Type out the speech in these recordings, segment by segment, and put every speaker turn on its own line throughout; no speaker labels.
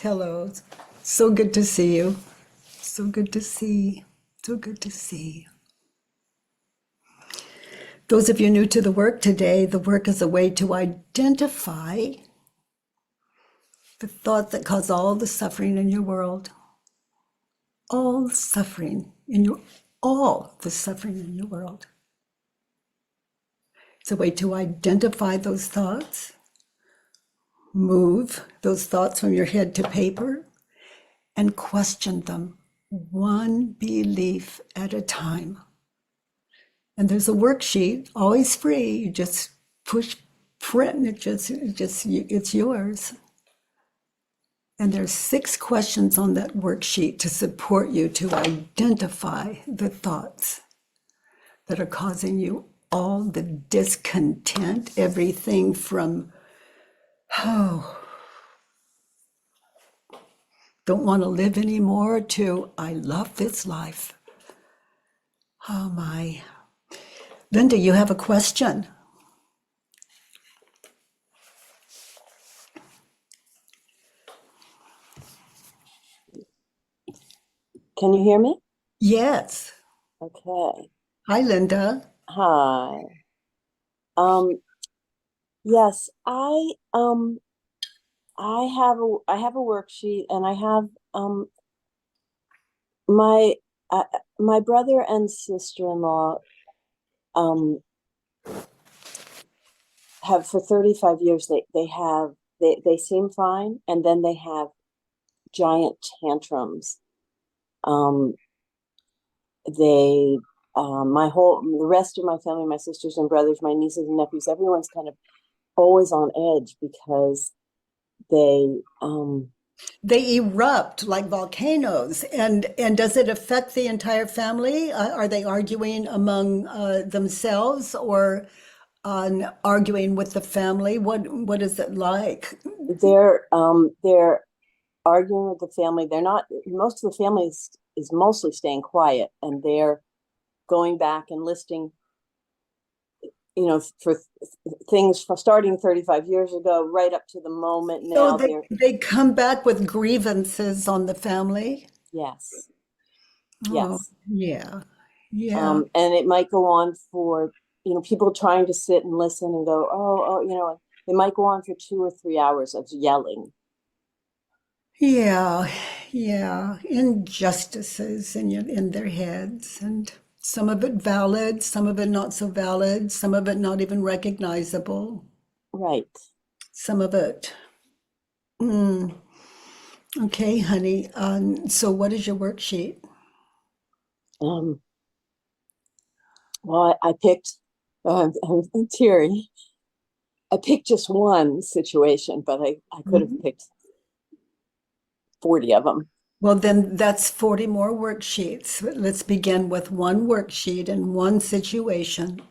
Hello. So good to see you. So good to see. So good to see. Those of you new to the work today, the work is a way to identify the thoughts that cause all the suffering in your world. All the suffering in your world. It's a way to identify those thoughts, move those thoughts from your head to paper, and question them one belief at a time. And there's a worksheet, always free. You just push print, it's yours. And there's 6 questions on that worksheet to support you to identify the thoughts that are causing you all the discontent, everything from, don't want to live anymore, to I love this life. Oh my. Linda, you have a question.
Can you hear me?
Yes.
Okay.
Hi, Linda.
Hi. Yes, I have a worksheet, and I have my brother and sister-in-law have for 35 years they seem fine, and then they have giant tantrums. The rest of my family, my sisters and brothers, my nieces and nephews, everyone's kind of always on edge because they
erupt like volcanoes. And does it affect the entire family? Are they arguing among themselves, or arguing with the family? What is it like?
They're arguing with the family. They're not. Most of the family is mostly staying quiet, and they're going back and listing, for things from starting 35 years ago right up to the moment now.
So they come back with grievances on the family?
Yes.
Oh,
yes.
Yeah.
And it might go on for, people trying to sit and listen and go, it might go on for 2 or 3 hours of yelling.
Yeah. Injustices in their heads, and some of it valid, some of it not so valid, some of it not even recognizable.
Right.
Some of it. Okay, honey. So what is your worksheet?
Well, I picked, I'm teary. I picked just one situation, but I could have picked 40 of them.
Well, then that's 40 more worksheets. Let's begin with one worksheet and one situation.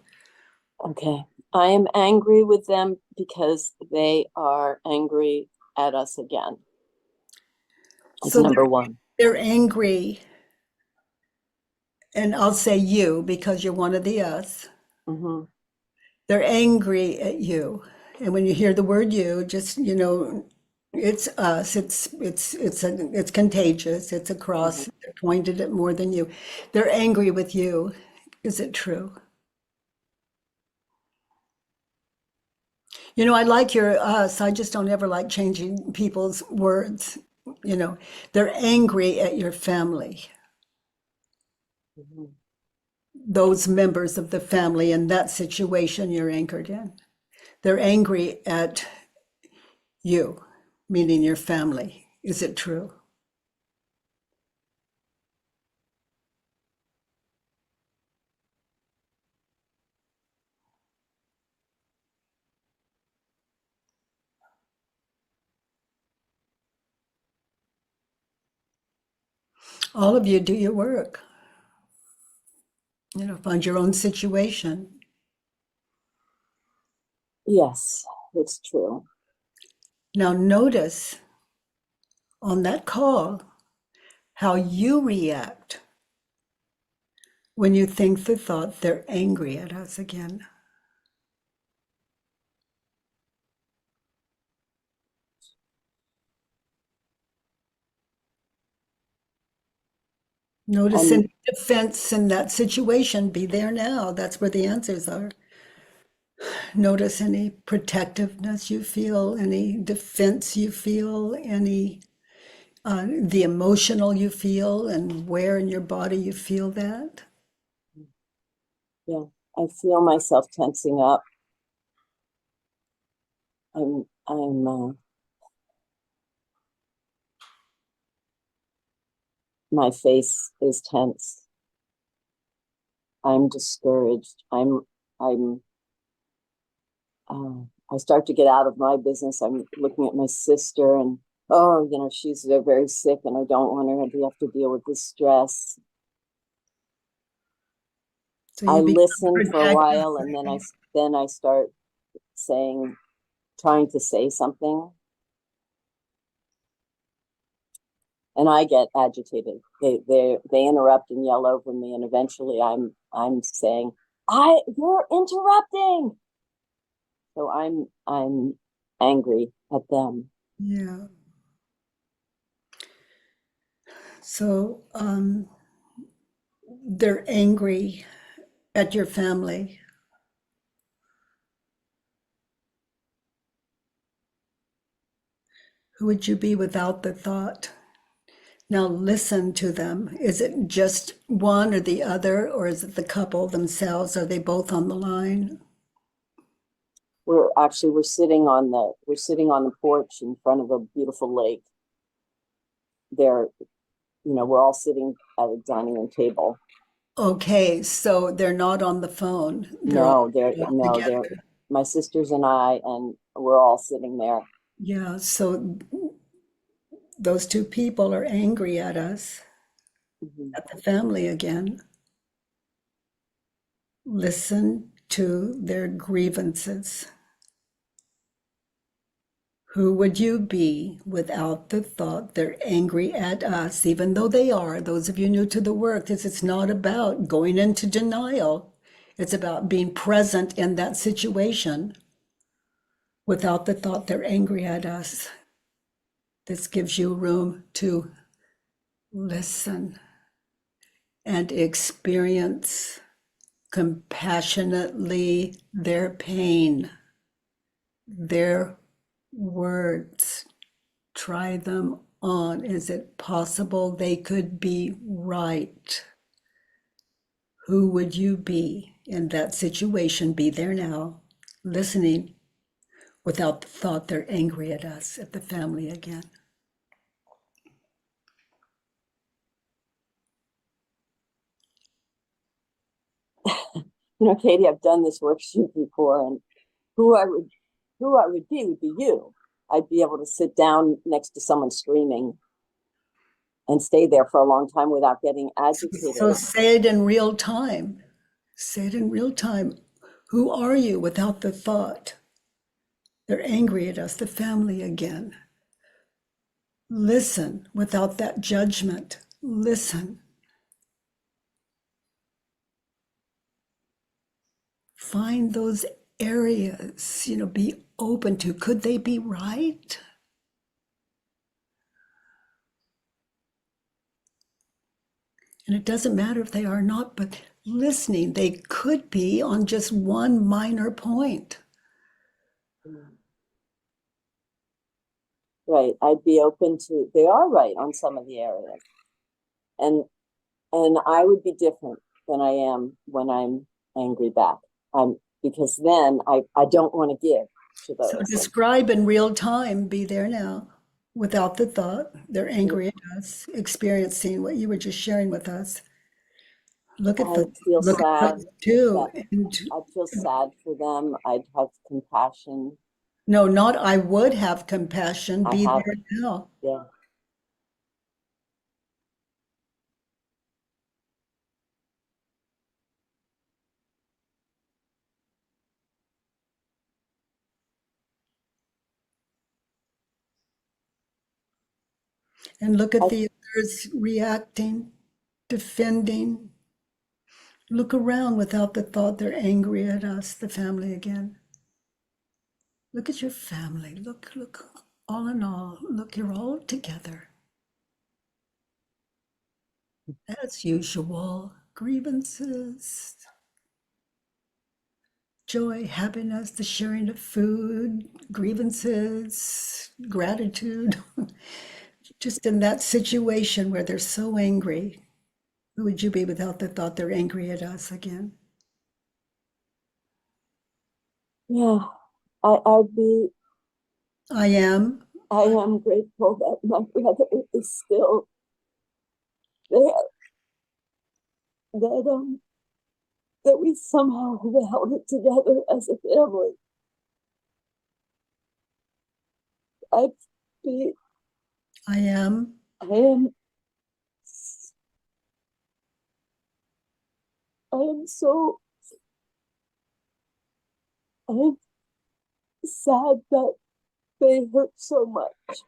Okay. I am angry with them because they are angry at us again. That's number 1.
They're angry. And I'll say you because you're one of the us.
Mm-hmm.
They're angry at you. And when you hear the word you, just, it's us. It's contagious. It's across.
Mm-hmm.
They're pointed at more than you. They're angry with you. Is it true? I like your us. I just don't ever like changing people's words. They're angry at your family.
Mm-hmm.
Those members of the family in that situation you're anchored in. They're angry at you, meaning your family. Is it true? All of you do your work. Find your own situation.
Yes, it's true.
Now notice on that call how you react when you think the thought they're angry at us again. Notice
And
any defense in that situation. Be there now. That's where the answers are. Notice any protectiveness you feel, any defense you feel, any the emotional you feel, and where in your body you feel that.
yeah, I feel myself tensing up. My face is tense. I'm discouraged. I start to get out of my business. I'm looking at my sister and, oh, you know, she's very sick and I don't want her to have to deal with this stress.
So
I
you become
listen for a
protective.
while and then I start trying to say something. And I get agitated. They interrupt and yell over me, and eventually I'm saying, "You're interrupting." So I'm angry at them.
Yeah. So they're angry at your family. Who would you be without the thought? Now listen to them. Is it just one or the other, or is it the couple themselves? Are they both on the line?
We're sitting on the porch in front of a beautiful lake. We're all sitting at a dining room table.
Okay, so they're not on the phone.
No,
together.
they're my sisters and I, and we're all sitting there.
Yeah, so those two people are angry at us, at the family again. Listen to their grievances. Who would you be without the thought they're angry at us, even though they are? Those of you new to the work, it's not about going into denial. It's about being present in that situation without the thought they're angry at us. This gives you room to listen and experience compassionately their pain, their words. Try them on. Is it possible they could be right? Who would you be in that situation? Be there now, listening without the thought they're angry at us, at the family again.
Katie, I've done this worksheet before, and who I would be would be you. I'd be able to sit down next to someone screaming and stay there for a long time without getting agitated.
So say it in real time. Say it in real time. Who are you without the thought? They're angry at us, the family again. Listen without that judgment. Listen. Find those areas, be open to. Could they be right? And it doesn't matter if they are not, but listening, they could be on just one minor point.
Right. I'd be open to, they are right on some of the areas. And I would be different than I am when I'm angry back. Because then I don't want to give to those.
So describe in real time, be there now, without the thought. They're angry at us, experiencing what you were just sharing with us. Look at
I'd feel sad
too.
I'd feel sad for them. I'd have compassion.
No, not I would have compassion. Be there now.
Yeah.
And look at the others reacting, defending. Look around without the thought they're angry at us, the family again. Look at your family. Look, all in all. Look, you're all together. As usual, grievances, joy, happiness, the sharing of food, grievances, gratitude. Just in that situation where they're so angry, who would you be without the thought they're angry at us again?
Yeah, I'd be.
I am.
I am grateful that my brother is still there. That we somehow have held it together as a family. I'd be.
I am.
I am. I am so. I am sad that they hurt so much.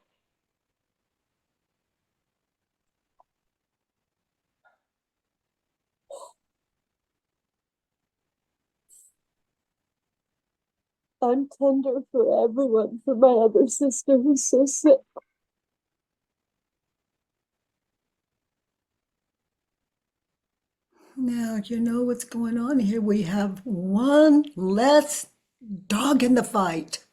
I'm tender for everyone, for my other sister who's so sick.
Now, you know what's going on here. We have one less dog in the fight.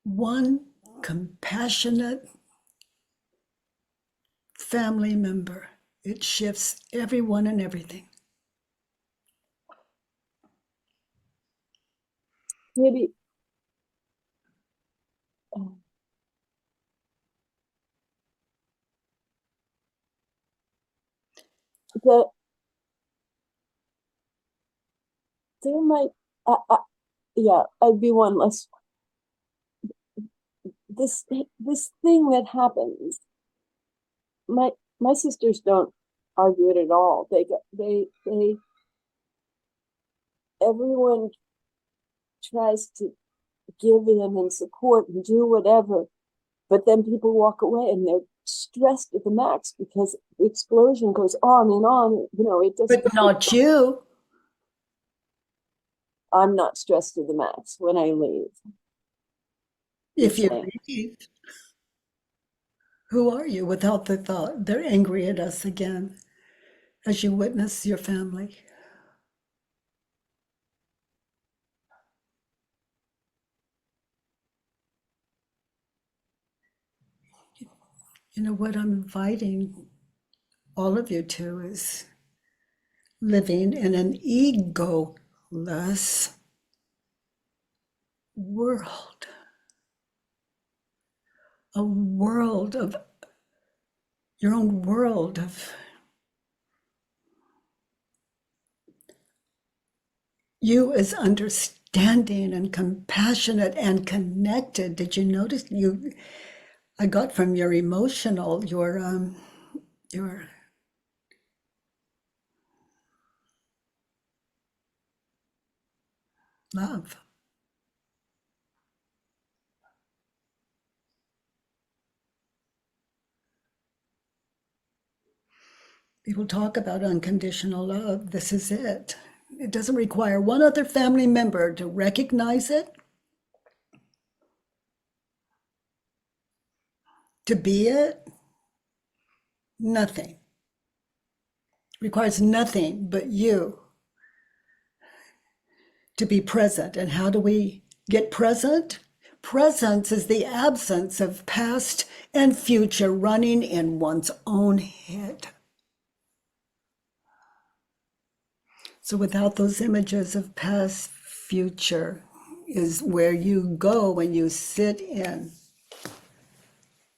One compassionate family member. It shifts everyone and everything.
Maybe that there might, yeah, I'd be one less. This thing that happens. My sisters don't argue it at all. They everyone tries to give in and support and do whatever, but then people walk away and they're stressed to the max because the explosion goes on and on. You know, it doesn't.
But not you.
I'm not stressed to the max when I leave.
If you leave, who are you without the thought they're angry at us again as you witness your family? You know, what I'm inviting all of you to is living in an egoless world. A world of your own world of you as understanding and compassionate and connected. Did you notice I got from your emotional, your love. People talk about unconditional love. This is it. It doesn't require one other family member to recognize it, to be it. Nothing. It requires nothing but you to be present. And how do we get present? Presence is the absence of past and future running in one's own head. So without those images of past, future is where you go when you sit in.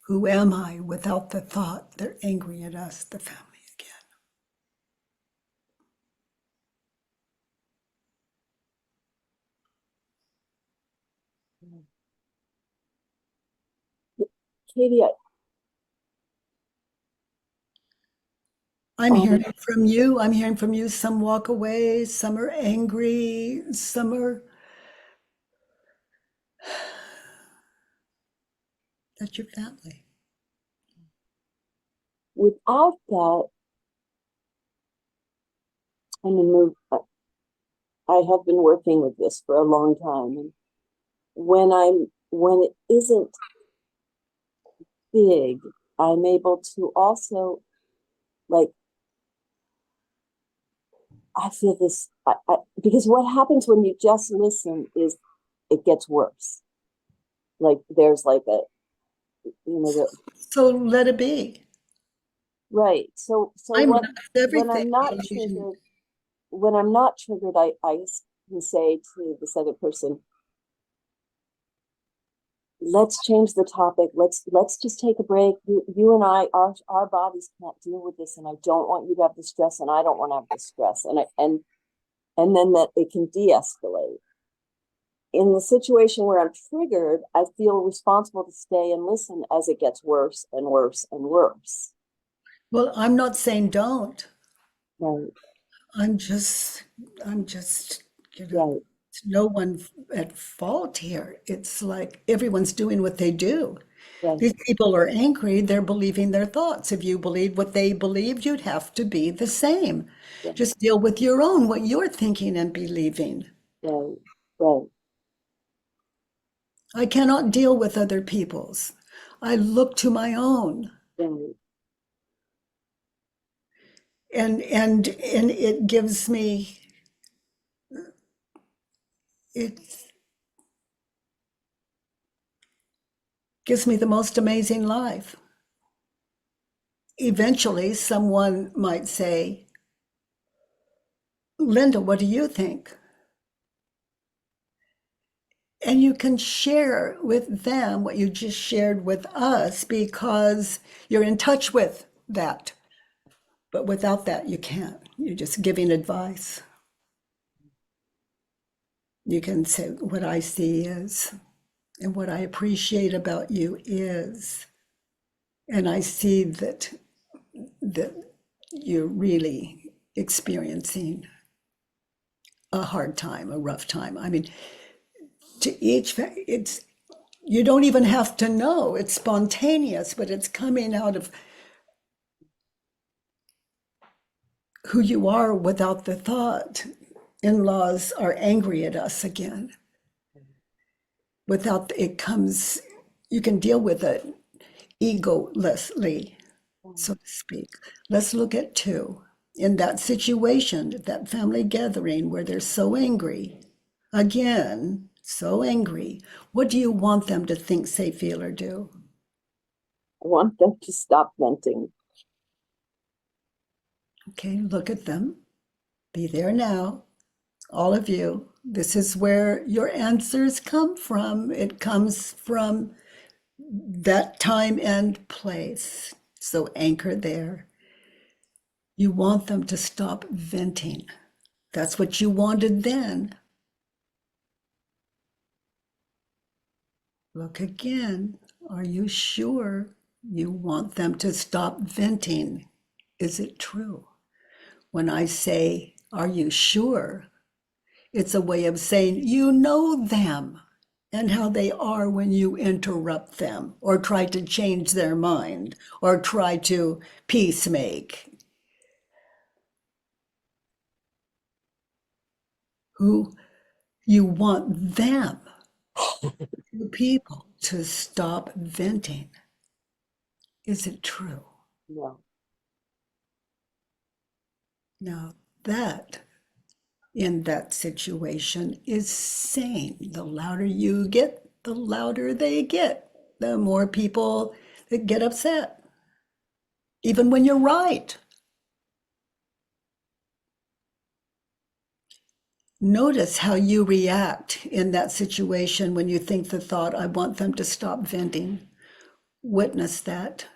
Who am I without the thought they're angry at us, the family again?
Katie,
I'm hearing from you. I'm hearing from you. Some walk away, some are angry, some are. That's your family.
Without that, I mean, I have been working with this for a long time, and when it isn't big, I'm able to also, like, I feel this, because what happens when you just listen is it gets worse. Like there's like a,
So let it be.
Right. So
I'm
when
everything.
I'm not triggered, I can say to this other person, let's change the topic. Let's just take a break. You and I, our bodies can't deal with this, and I don't want you to have the stress, and I don't want to have the stress. And then that it can de-escalate. In the situation where I'm triggered, I feel responsible to stay and listen as it gets worse and worse and worse.
Well, I'm not saying don't.
Right.
I'm just,
Right.
no one at fault here. It's like everyone's doing what they do.
Right.
These people are angry, they're believing their thoughts. If you believe what they believed, you'd have to be the same.
Yeah.
Just deal with your own, what you're thinking and believing.
Right. Right.
I cannot deal with other people's. I look to my own.
Right.
And it gives me, it gives me the most amazing life. Eventually, someone might say, Linda, what do you think? And you can share with them what you just shared with us because you're in touch with that. But without that, you can't. You're just giving advice. You can say, what I see is, and what I appreciate about you is, and I see that you're really experiencing a hard time, a rough time. I mean, to each, it's, you don't even have to know. It's spontaneous, but it's coming out of who you are without the thought. In-laws are angry at us again. Without it comes, you can deal with it egolessly, so to speak. Let's look at two. In that situation, that family gathering where they're so angry, again, so angry, what do you want them to think, say, feel, or do?
I want them to stop venting.
Okay, look at them. Be there now. All of you. This is where your answers come from. It comes from that time and place. So anchor there. You want them to stop venting. That's what you wanted then. Look again. Are you sure you want them to stop venting? Is it true? When I say, are you sure? It's a way of saying, you know them and how they are when you interrupt them or try to change their mind or try to peacemake. Who you want them, the people, to stop venting. Is it true?
No.
Now that, in that situation, is sane. The louder you get, the louder they get. The more people that get upset, even when you're right. Notice how you react in that situation when you think the thought, I want them to stop venting. Witness that.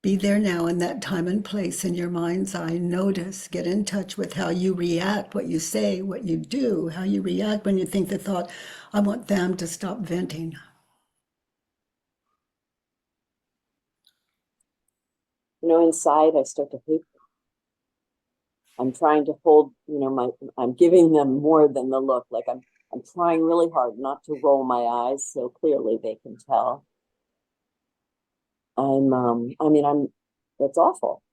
Be there now in that time and place in your mind's eye. Notice, get in touch with how you react, what you say, what you do, how you react when you think the thought, I want them to stop venting.
Inside I start to hate them. I'm trying to hold, I'm giving them more than the look. Like I'm trying really hard not to roll my eyes so clearly they can tell. It's awful.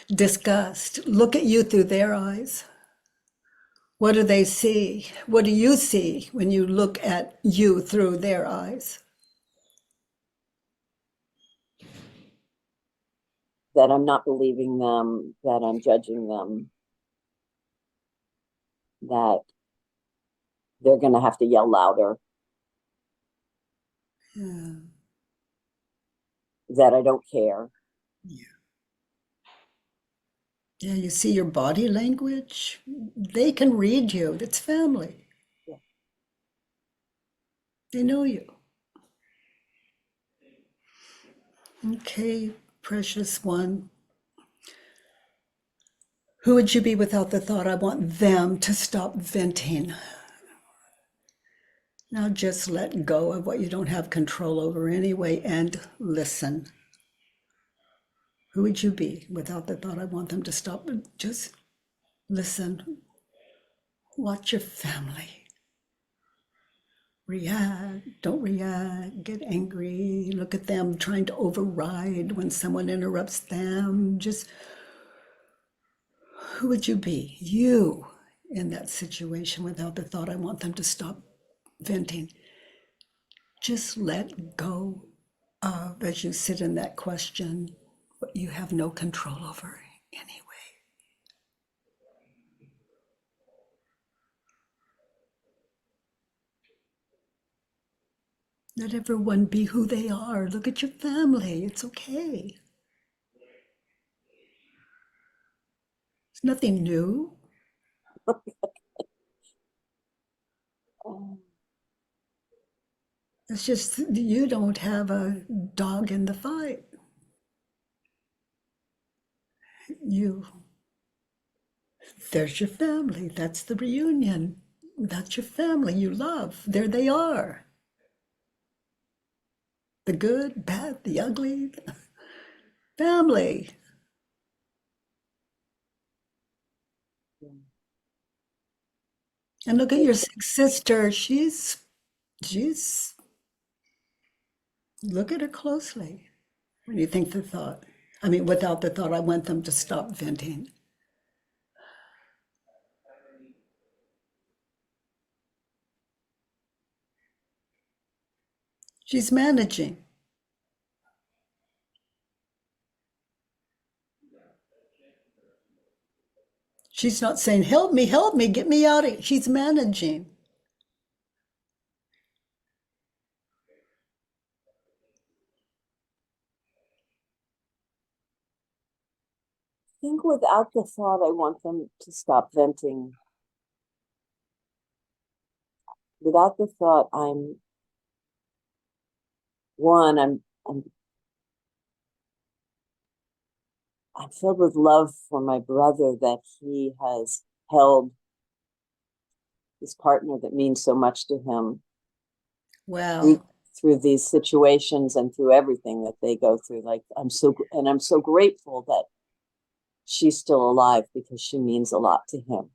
Disgust. Look at you through their eyes. What do they see? What do you see when you look at you through their eyes?
that I'm not believing them, that I'm judging them, that they're going to have to yell louder, that I don't care.
Yeah, you see your body language. They can read you. It's family.
Yeah.
They know you. Okay, precious one. Who would you be without the thought, I want them to stop venting? Now just let go of what you don't have control over anyway and listen. Who would you be without the thought, I want them to stop? Just listen. Watch your family. React, don't react, get angry, look at them trying to override when someone interrupts them. Just who would you be? You in that situation without the thought, I want them to stop venting. Just let go of, as you sit in that question, what you have no control over anyway. Let everyone be who they are. Look at your family. It's okay. It's nothing new. It's just you don't have a dog in the fight. There's your family. That's the reunion. That's your family you love. There they are. The good, bad, the ugly. Family. And look at your sister. She's, look at her closely. When you think the thought, without the thought, I want them to stop venting. She's managing. She's not saying, help me, get me out of here. She's managing.
I think without the thought, I want them to stop venting. Without the thought, I'm filled with love for my brother, that he has held his partner that means so much to him.
Wow.
Through these situations and through everything that they go through. Like I'm so grateful that she's still alive, because she means a lot to him.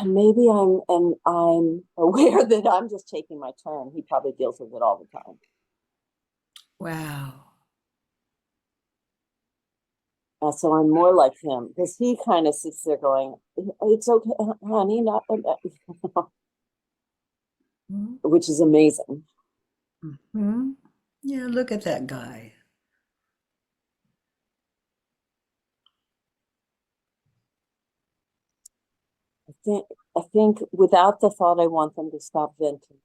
Maybe I'm aware that I'm just taking my turn. He probably deals with it all the time.
Wow.
So I'm more like him, because he kind of sits there going, it's okay, honey, not which is amazing.
Mm-hmm. Yeah, look at that guy.
I think without the thought, I want them to stop venting.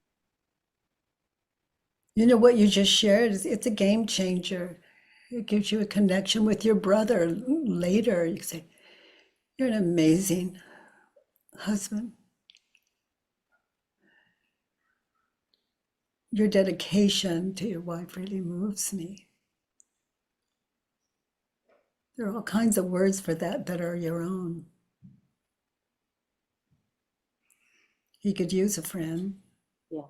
You know what you just shared? It's a game changer. It gives you a connection with your brother later. You can say, you're an amazing husband. Your dedication to your wife really moves me. There are all kinds of words for that are your own. He could use a friend.
Yeah.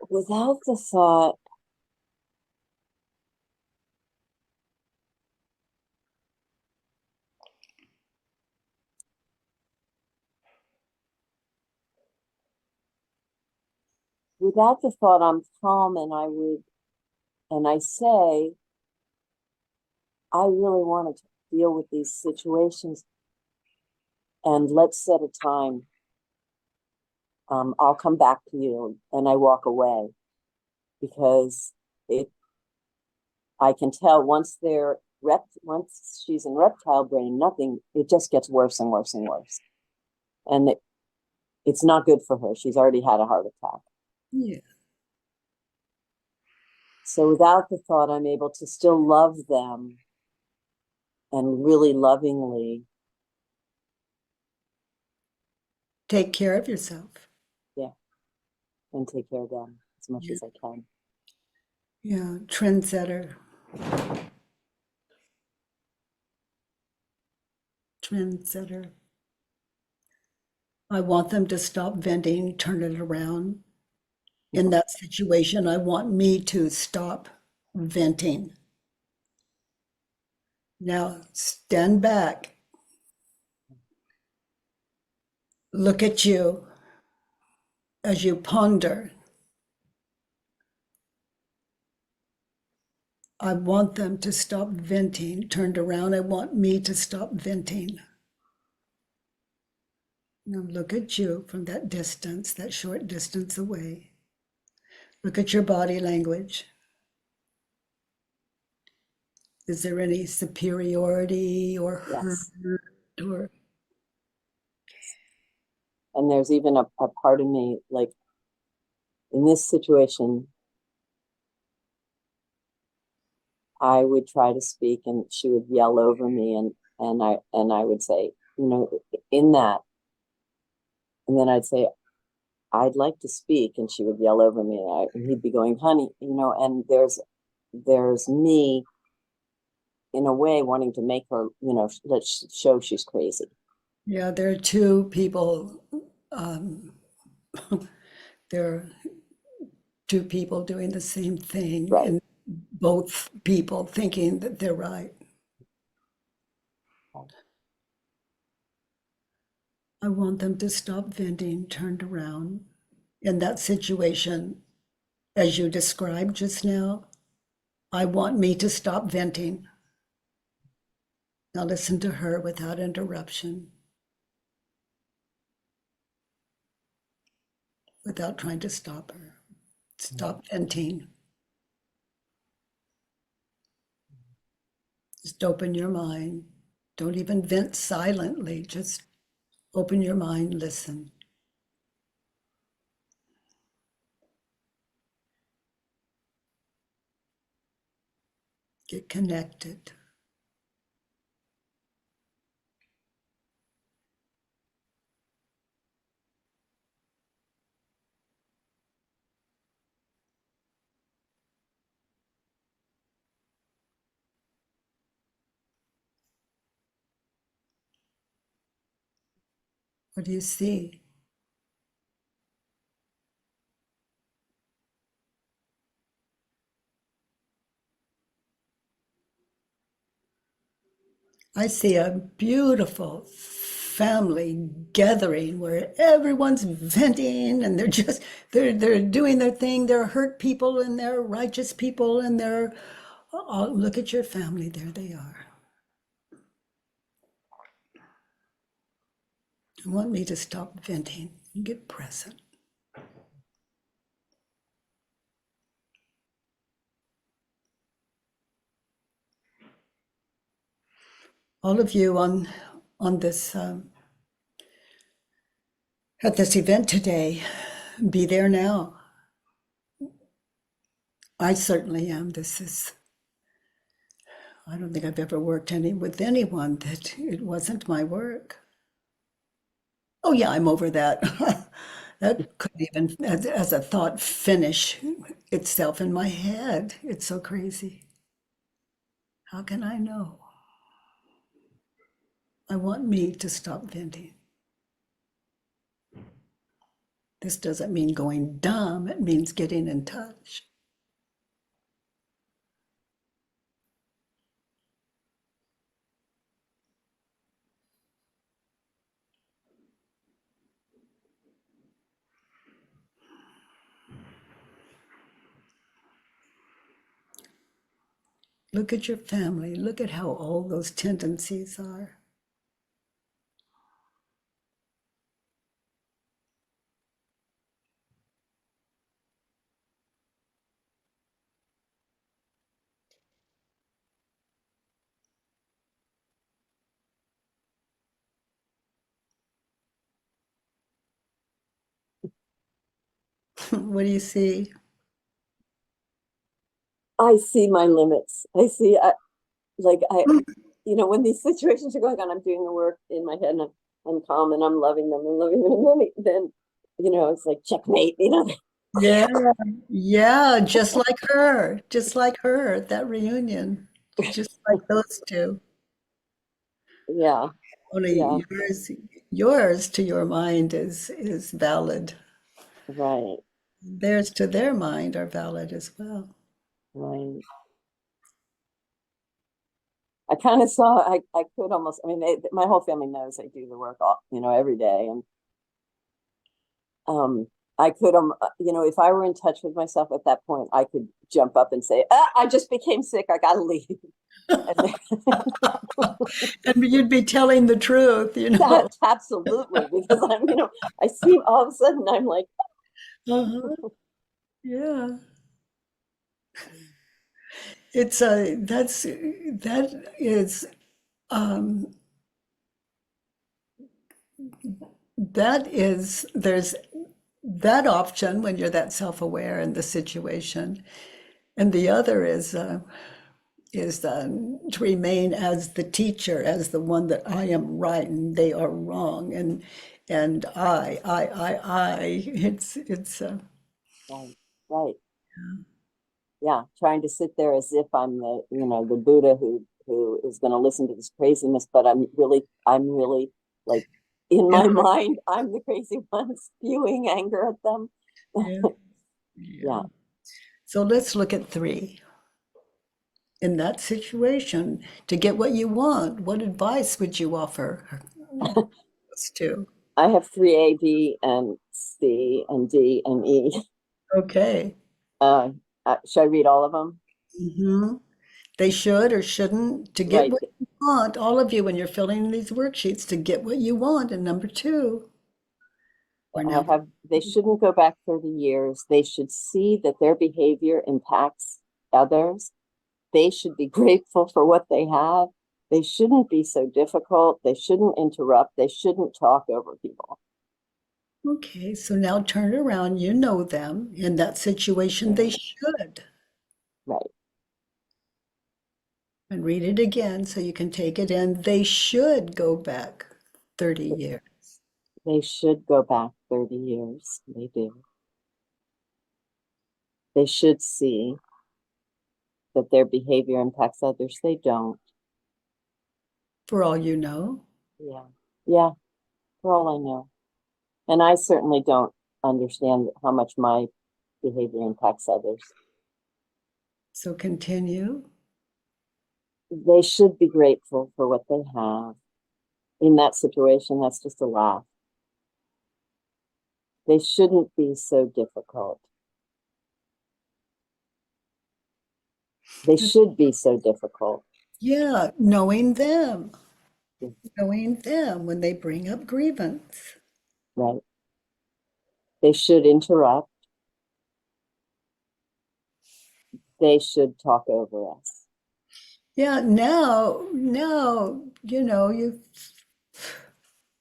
Without the thought, I'm calm, and I say, I really want to deal with these situations, and let's set a time. I'll come back to you, and I walk away because I can tell once she's in reptile brain, it just gets worse and worse and worse. And it's not good for her. She's already had a heart attack.
Yeah.
So without the thought, I'm able to still love them and really lovingly
Take care of yourself.
Yeah. And take care of them as much as I can.
Yeah, trendsetter. Trendsetter. I want them to stop venting, turn it around. In that situation, I want me to stop venting. Now, stand back. Look at you as you ponder. I want them to stop venting. Turned around, I want me to stop venting. Now look at you from that distance, that short distance away. Look at your body language. Is there any superiority or hurt or?
And there's even a part of me, like in this situation, I would try to speak and she would yell over me and I would say, in that, and then I'd say, I'd like to speak, and she would yell over me, and he'd be going, honey, and there's me in a way wanting to make her, let's show she's crazy.
Yeah, there are two people, there are two people doing the same thing,
Right.
and both people thinking that they're right. I want them to stop venting, turned around. In that situation, as you described just now, I want me to stop venting. Now listen to her without interruption, without trying to stop her. Stop venting. Just open your mind. Don't even vent silently. Just open your mind, listen. Get connected. What do you see? I see a beautiful family gathering where everyone's venting and they're doing their thing. There are hurt people and there are righteous people and look at your family. There they are. You want me to stop venting and get present. All of you on this at this event today, be there now. I certainly am. I don't think I've ever worked with anyone that it wasn't my work. Oh yeah, I'm over that. That couldn't even, as a thought, finish itself in my head. It's so crazy. How can I know? I want me to stop venting. This doesn't mean going dumb. It means getting in touch. Look at your family. Look at how old those tendencies are. What do you see?
I see my limits. I see, when these situations are going on, I'm doing the work in my head, and I'm calm, and I'm loving them and loving them. And then it's like checkmate,
Yeah, yeah, just like her at that reunion, just like those two.
Yeah,
Only
yeah,
yours to your mind is valid.
right,
Theirs to their mind are valid as well.
right. I kind of saw, I could almost, my whole family knows I do the work all, every day. And I could, if I were in touch with myself at that point, I could jump up and say, I just became sick. I got to leave.
And you'd be telling the truth,
Absolutely. Because I see all of a sudden I'm like,
Uh-huh. Yeah. It's that is there's that option when you're that self-aware in the situation, and the other is to remain as the teacher, as the one that I am right and they are wrong, and it's
right. Yeah, trying to sit there as if I'm the Buddha who is going to listen to this craziness, but I'm really like in my mind, I'm the crazy one spewing anger at them. Yeah.
So let's look at 3. In that situation, to get what you want, what advice would you offer us to?
I have 3A, B, and C, and D, and E.
Okay.
Should I read all of them?
Mm-hmm. They should or shouldn't, to get
Right.
what you want, all of you, when you're filling in these worksheets, to get what you want. And number 2,
They shouldn't go back 30 years. They should see that their behavior impacts others. They should be grateful for what they have. They shouldn't be so difficult. They shouldn't interrupt. They shouldn't talk over people.
Okay, so now turn it around. You know them. In that situation, they should.
Right.
And read it again so you can take it in. They should go back 30 years.
They should go back 30 years. They do. They should see that their behavior impacts others. They don't.
For all you know.
Yeah. Yeah. For all I know. And I certainly don't understand how much my behavior impacts others.
So continue.
They should be grateful for what they have. In that situation, that's just a laugh. They shouldn't be so difficult. They should be so difficult.
Yeah, knowing them. Knowing them when they bring up grievance.
Right. They should interrupt. They should talk over us.
Yeah, now,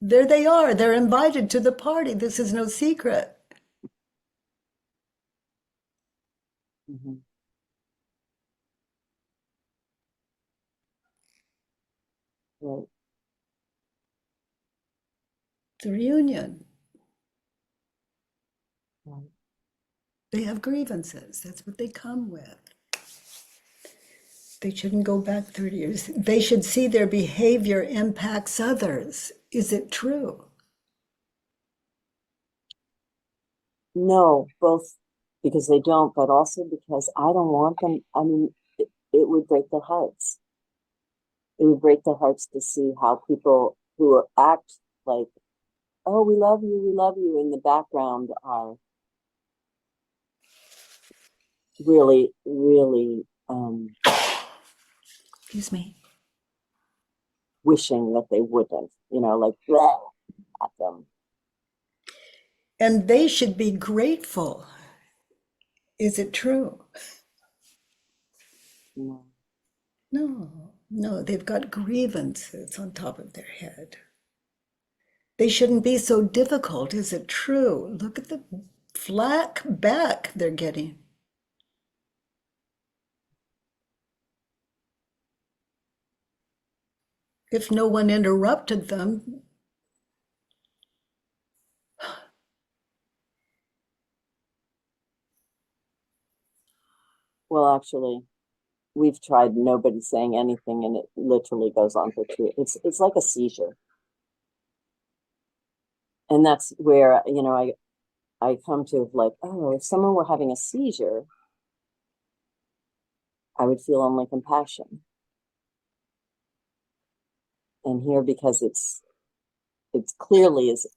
there they are. They're invited to the party. This is no secret.
Mm-hmm. Right.
It's a reunion.
Right.
They have grievances. That's what they come with. They shouldn't go back 30 years. They should see their behavior impacts others. Is it true?
No, both because they don't, but also because I don't want them. It would break their hearts. It would break their hearts to see how people who act like, oh, we love you, in the background are really, really
Excuse me.
wishing that they wouldn't, like bleh, at them.
And they should be grateful. Is it true?
No.
No, they've got grievances on top of their head. They shouldn't be so difficult. Is it true? Look at the flack back they're getting. If no one interrupted them,
Well, actually, we've tried nobody saying anything, and it literally goes on for 2. It's like a seizure. And that's where, I come to like, oh, if someone were having a seizure, I would feel only compassion. And here, because it's clearly is.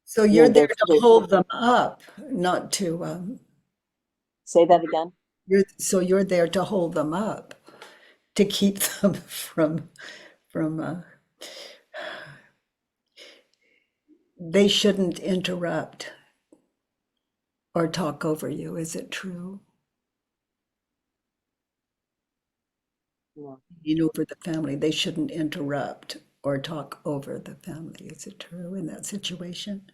so you're there to hold them up, not to
Say that again.
You're there to hold them up, to keep them from they shouldn't interrupt or talk over you. Is it true?
No.
Over the family, they shouldn't interrupt or talk over the family. Is it true in that situation?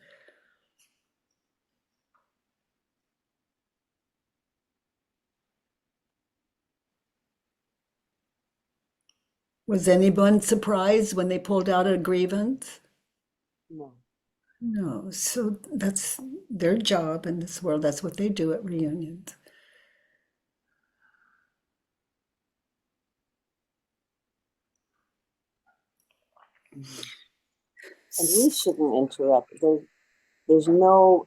Was anyone surprised when they pulled out a grievance?
No.
No. So that's their job in this world. That's what they do at reunions.
And we shouldn't interrupt. There's no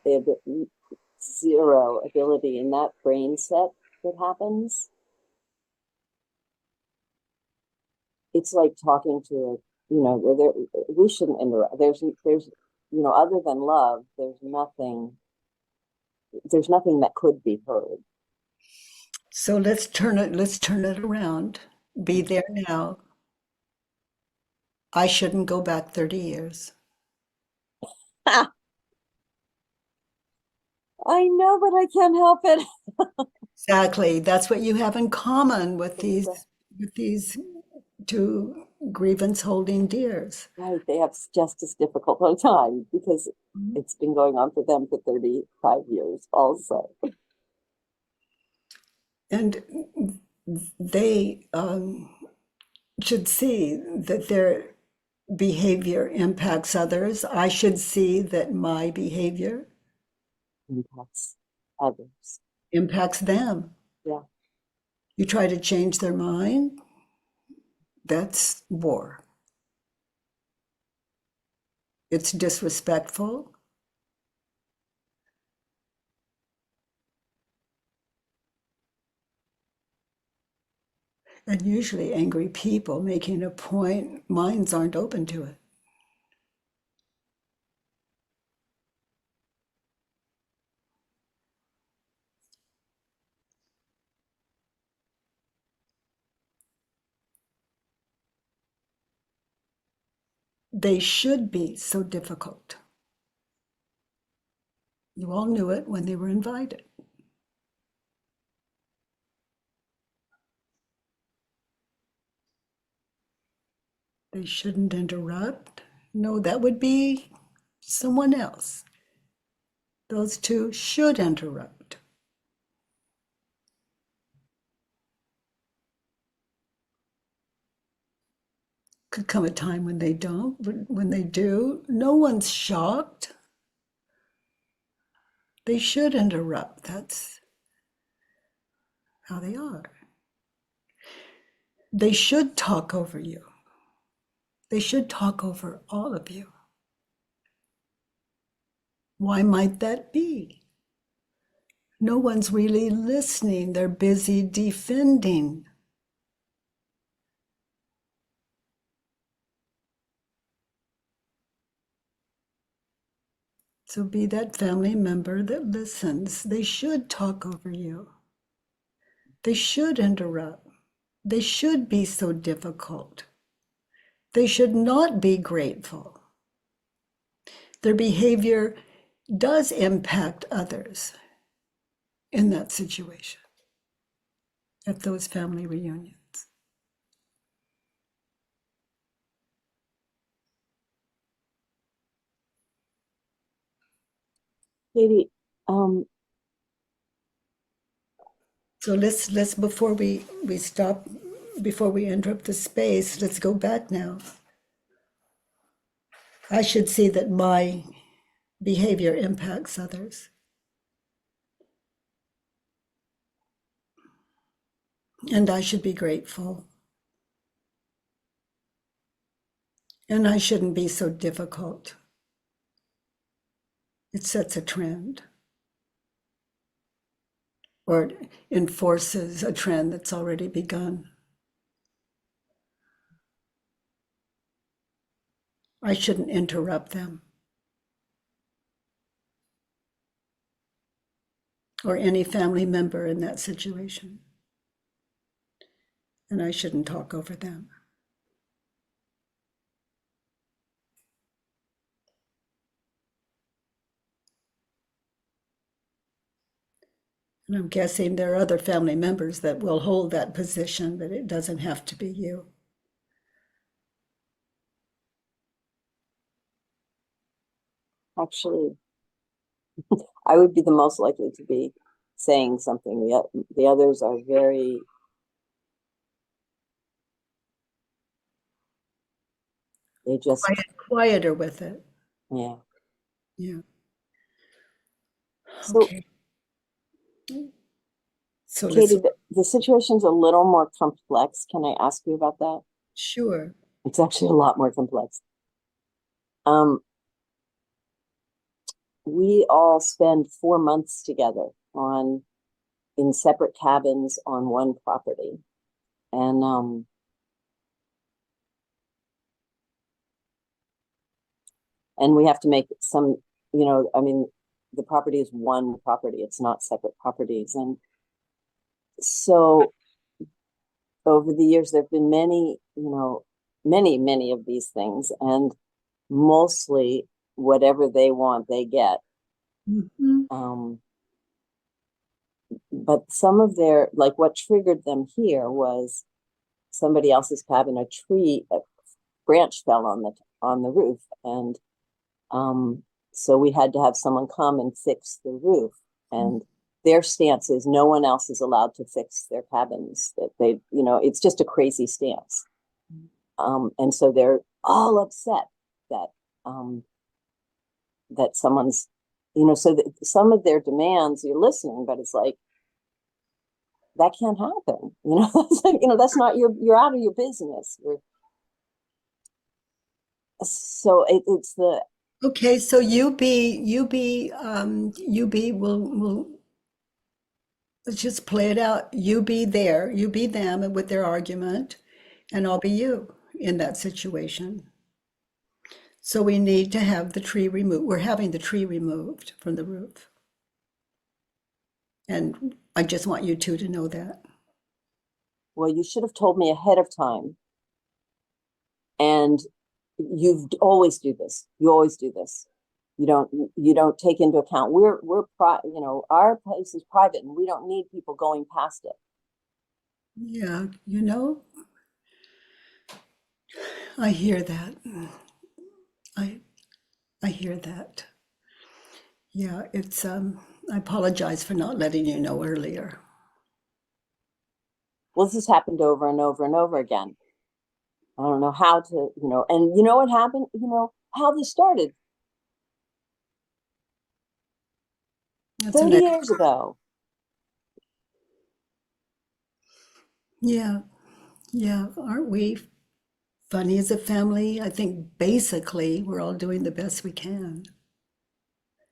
zero ability in that brain set that happens. It's like talking to we shouldn't interrupt. There's other than love, there's nothing that could be heard.
So let's turn it around. Be there now. I shouldn't go back 30 years.
I know, but I can't help it.
Exactly. That's what you have in common with these two grievance holding deers.
Right. They have just as difficult a time because it's been going on for them for 35 years also.
And they should see that their behavior impacts others. I should see that my behavior
impacts others.
Impacts them.
Yeah.
You try to change their mind, that's war. It's disrespectful. And usually angry people making a point, minds aren't open to it. They should be so difficult. You all knew it when they were invited. They shouldn't interrupt. No, that would be someone else. Those two should interrupt. Could come a time when they don't, but when they do, no one's shocked. They should interrupt. That's how they are. They should talk over you. They should talk over all of you. Why might that be? No one's really listening. They're busy defending. So be that family member that listens. They should talk over you. They should interrupt. they should be so difficult. They should not be grateful. Their behavior does impact others in that situation, at those family reunions.
Katie,
So let's before we stop, before we interrupt the space, let's go back now. I should see that my behavior impacts others. And I should be grateful. And I shouldn't be so difficult. It sets a trend, or enforces a trend that's already begun. I shouldn't interrupt them, or any family member in that situation. And I shouldn't talk over them. And I'm guessing there are other family members that will hold that position, but it doesn't have to be you.
actually, I would be the most likely to be saying something. The others are very, they just,
Quieter with it.
yeah.
Yeah.
So,
Okay. So
Katie,
let's,
the situation's a little more complex. Can I ask you about that?
sure.
It's actually a lot more complex. We all spend 4 months together in separate cabins on one property. And we have to make some, I mean, the property is one property. It's not separate properties. And so over the years, there have been many, many of these things, and mostly whatever they want, they get.
Mm-hmm.
But some of their, like what triggered them here was somebody else's cabin, a branch fell on the roof. And so we had to have someone come and fix the roof. And their stance is no one else is allowed to fix their cabins. That they, it's just a crazy stance. And so they're all upset that that someone's, so that some of their demands, you're listening, but it's like, that can't happen. It's like, that's not you're out of your business. So it's the.
Okay, so UB will, let's just play it out. You be there, you be them and with their argument, and I'll be you in that situation. So we need to have the tree removed. We're having the tree removed from the roof. And I just want you two to know that.
Well, you should have told me ahead of time. And you always do this. You always do this. You don't take into account our place is private and we don't need people going past it.
Yeah, I hear that. I hear that. Yeah, it's I apologize for not letting you know earlier.
Well, this has happened over and over and over again. I don't know how to, and you know what happened? How this started.
That's
30 years ago.
Yeah. Aren't we funny as a family? I think basically we're all doing the best we can.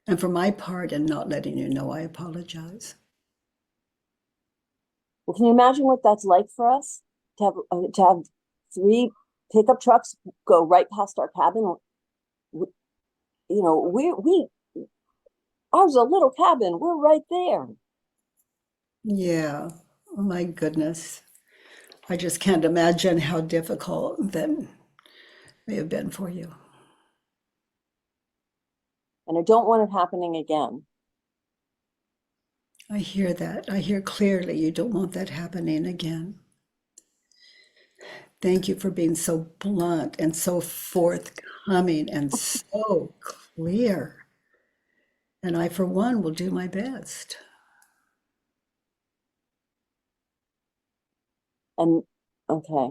And for my part, in not letting you know, I apologize.
Well, can you imagine what that's like for us to have 3 pickup trucks go right past our cabin? Ours is a little cabin. We're right there.
Yeah. Oh my goodness. I just can't imagine how difficult that may have been for you.
And I don't want it happening again.
I hear that. I hear clearly you don't want that happening again. Thank you for being so blunt and so forthcoming and so clear. And I, for one, will do my best.
And okay.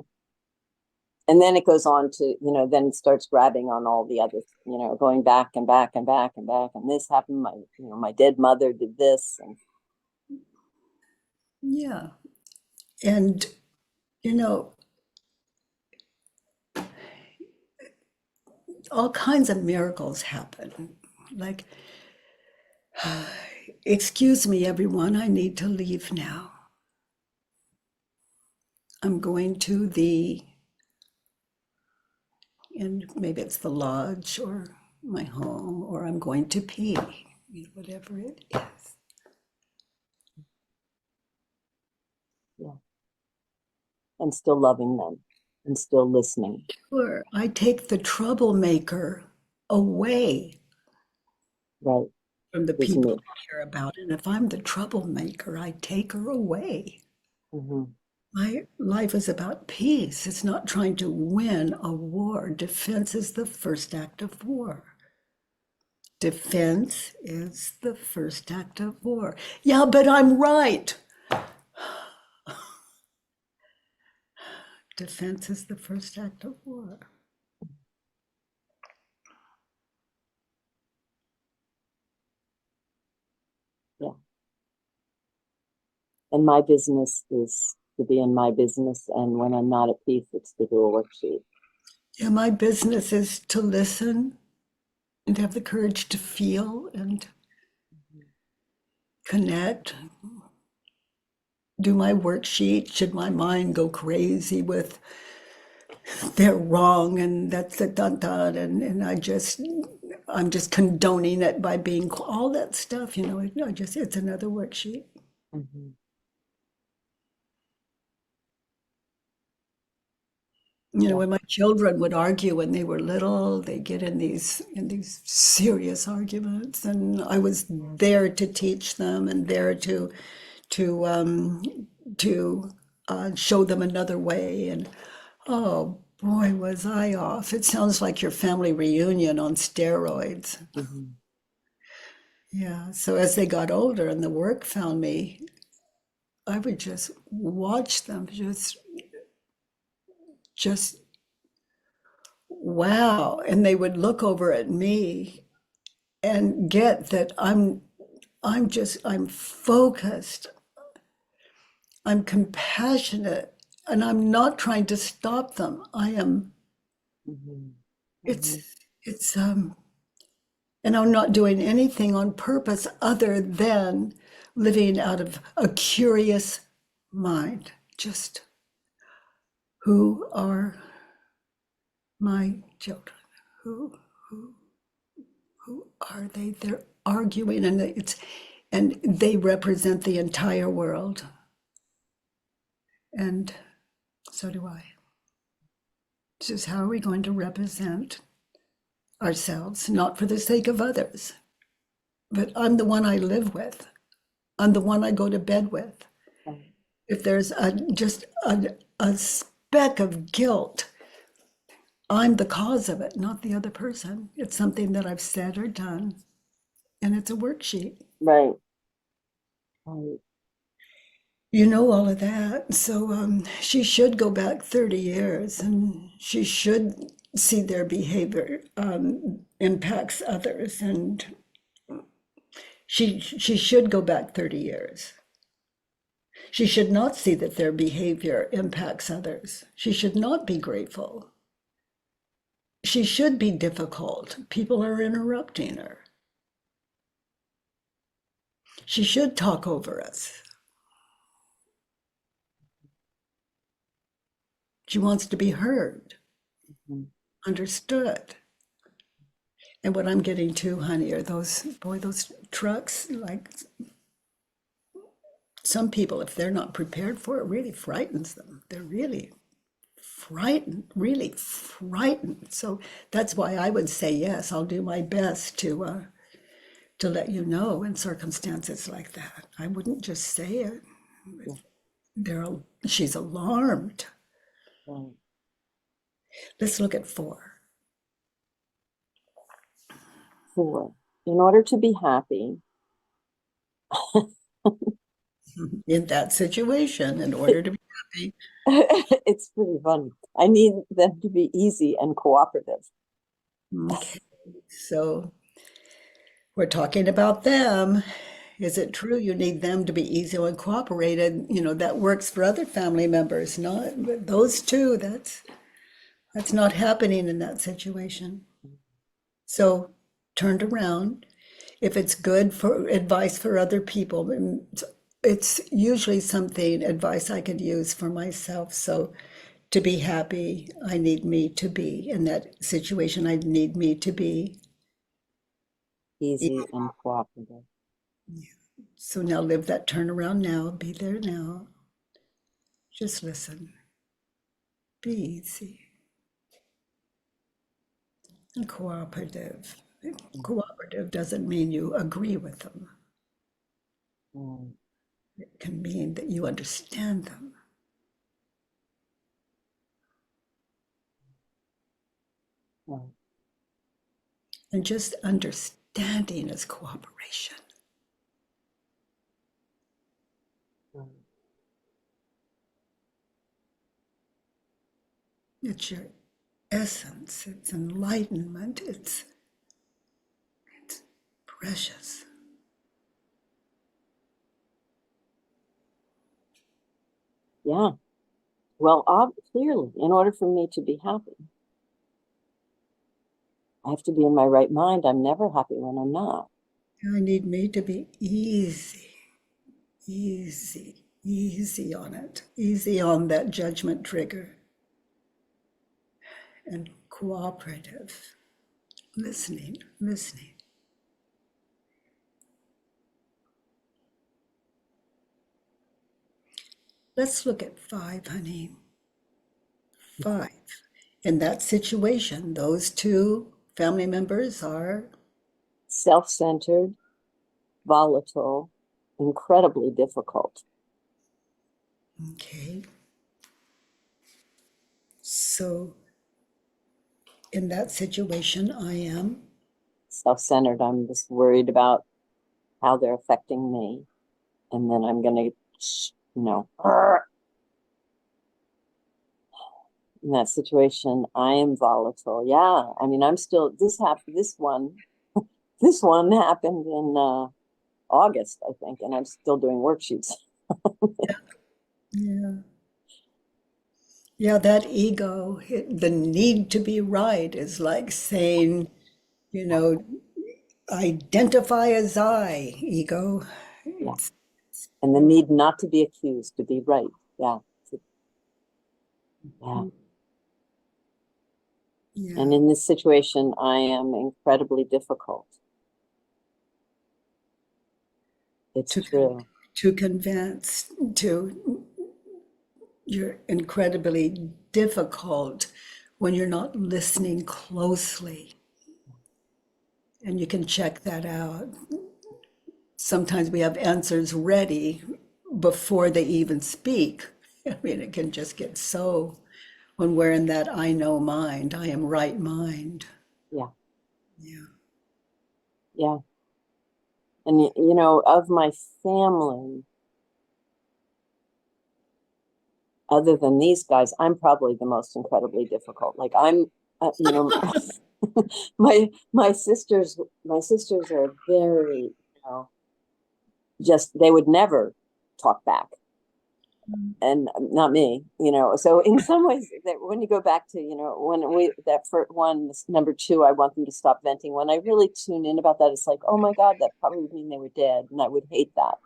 And then it goes on to, then it starts grabbing on all the other, going back and back and back and back. And this happened. My dead mother did this. And
yeah. And, all kinds of miracles happen. Like, excuse me, everyone, I need to leave now. I'm going to and maybe it's the lodge or my home, or I'm going to pee, whatever it is.
Yeah. And still loving them and still listening.
Sure, I take the troublemaker away.
Right.
From the people I care about. And if I'm the troublemaker, I take her away.
Mm-hmm.
My life is about peace. It's not trying to win a war. Defense is the first act of war. Defense is the first act of war. Yeah, but I'm right. Defense is the first act of war.
Yeah. And my business is to be in my business. And when I'm not at peace, it's to do a worksheet.
Yeah, my business is to listen and have the courage to feel and connect. Do my worksheet. Should my mind go crazy with they're wrong and that's a dun-dun and I'm just condoning it by being all that stuff, it's another worksheet.
Mm-hmm.
When my children would argue when they were little, they get in these serious arguments, and I was there to teach them and there to show them another way. And oh boy, was I off. It sounds like your family reunion on steroids.
Mm-hmm.
Yeah. So as they got older and the work found me, I would just watch them just wow. And they would look over at me and get that I'm focused, I'm compassionate, and I'm not trying to stop them. I am,
Mm-hmm.
it's and I'm not doing anything on purpose other than living out of a curious mind. Just who are my children? Who are they? They're arguing, and they represent the entire world. And so do I. This is how are we going to represent ourselves, not for the sake of others, but I'm the one I live with. I'm the one I go to bed with. If there's just a speck of guilt, I'm the cause of it, not the other person. It's something that I've said or done, and it's a worksheet.
Right. Right.
You know all of that. So she should go back 30 years and she should see their behavior impacts others. And she should go back 30 years. She should not see that their behavior impacts others. She should not be grateful. She should be difficult. People are interrupting her. She should talk over us. She wants to be heard, understood. And what I'm getting to, honey, are those trucks, like some people, if they're not prepared for it, really frightens them. They're really frightened. So that's why I would say yes. I'll do my best to let you know in circumstances like that. I wouldn't just say it. She's alarmed.
Right.
Let's look at 4.
4. In order to be happy.
In that situation, in order to be happy.
It's pretty funny. I need them to be easy and cooperative.
Okay, so we're talking about them. Is it true you need them to be easy and cooperated? You know, that works for other family members, not those two. That's not happening in that situation. So turned around. If it's good for advice for other people, it's usually advice I could use for myself. So to be happy, I need me to be in that situation. I need me to be
easy and cooperative.
So now live that turnaround now. Be there now. Just listen. Be easy and cooperative. Cooperative doesn't mean you agree with them. It can mean that you understand them. And just understanding is cooperation. It's your essence, it's enlightenment, it's precious.
Yeah. Well, clearly, in order for me to be happy, I have to be in my right mind. I'm never happy when I'm not.
I need me to be easy on it, easy on that judgment trigger, and cooperative, listening. Let's look at 5, honey. 5. In that situation, those 2 family members are
self-centered, volatile, incredibly difficult.
Okay. So in that situation, I am
self-centered. I'm just worried about how they're affecting me. And then I'm going to, in that situation, I am volatile. Yeah. I mean, I'm still, this one happened in August, I think, and I'm still doing worksheets.
Yeah, that ego, the need to be right is like saying, identify as I, ego.
Yeah. And the need not to be accused, to be right. Yeah. And in this situation, I am incredibly difficult. It's true.
To convince, you're incredibly difficult when you're not listening closely. And you can check that out. Sometimes we have answers ready before they even speak. I mean, it can just get so, when we're in that I know mind, I am right mind.
Yeah. And, of my family, other than these guys, I'm probably the most incredibly difficult. Like I'm, my sisters are very, just, they would never talk back. And not me, so in some ways that when you go back to, that first one, number 2, I want them to stop venting. When I really tune in about that, it's like, oh my God, that probably would mean they were dead. And I would hate that.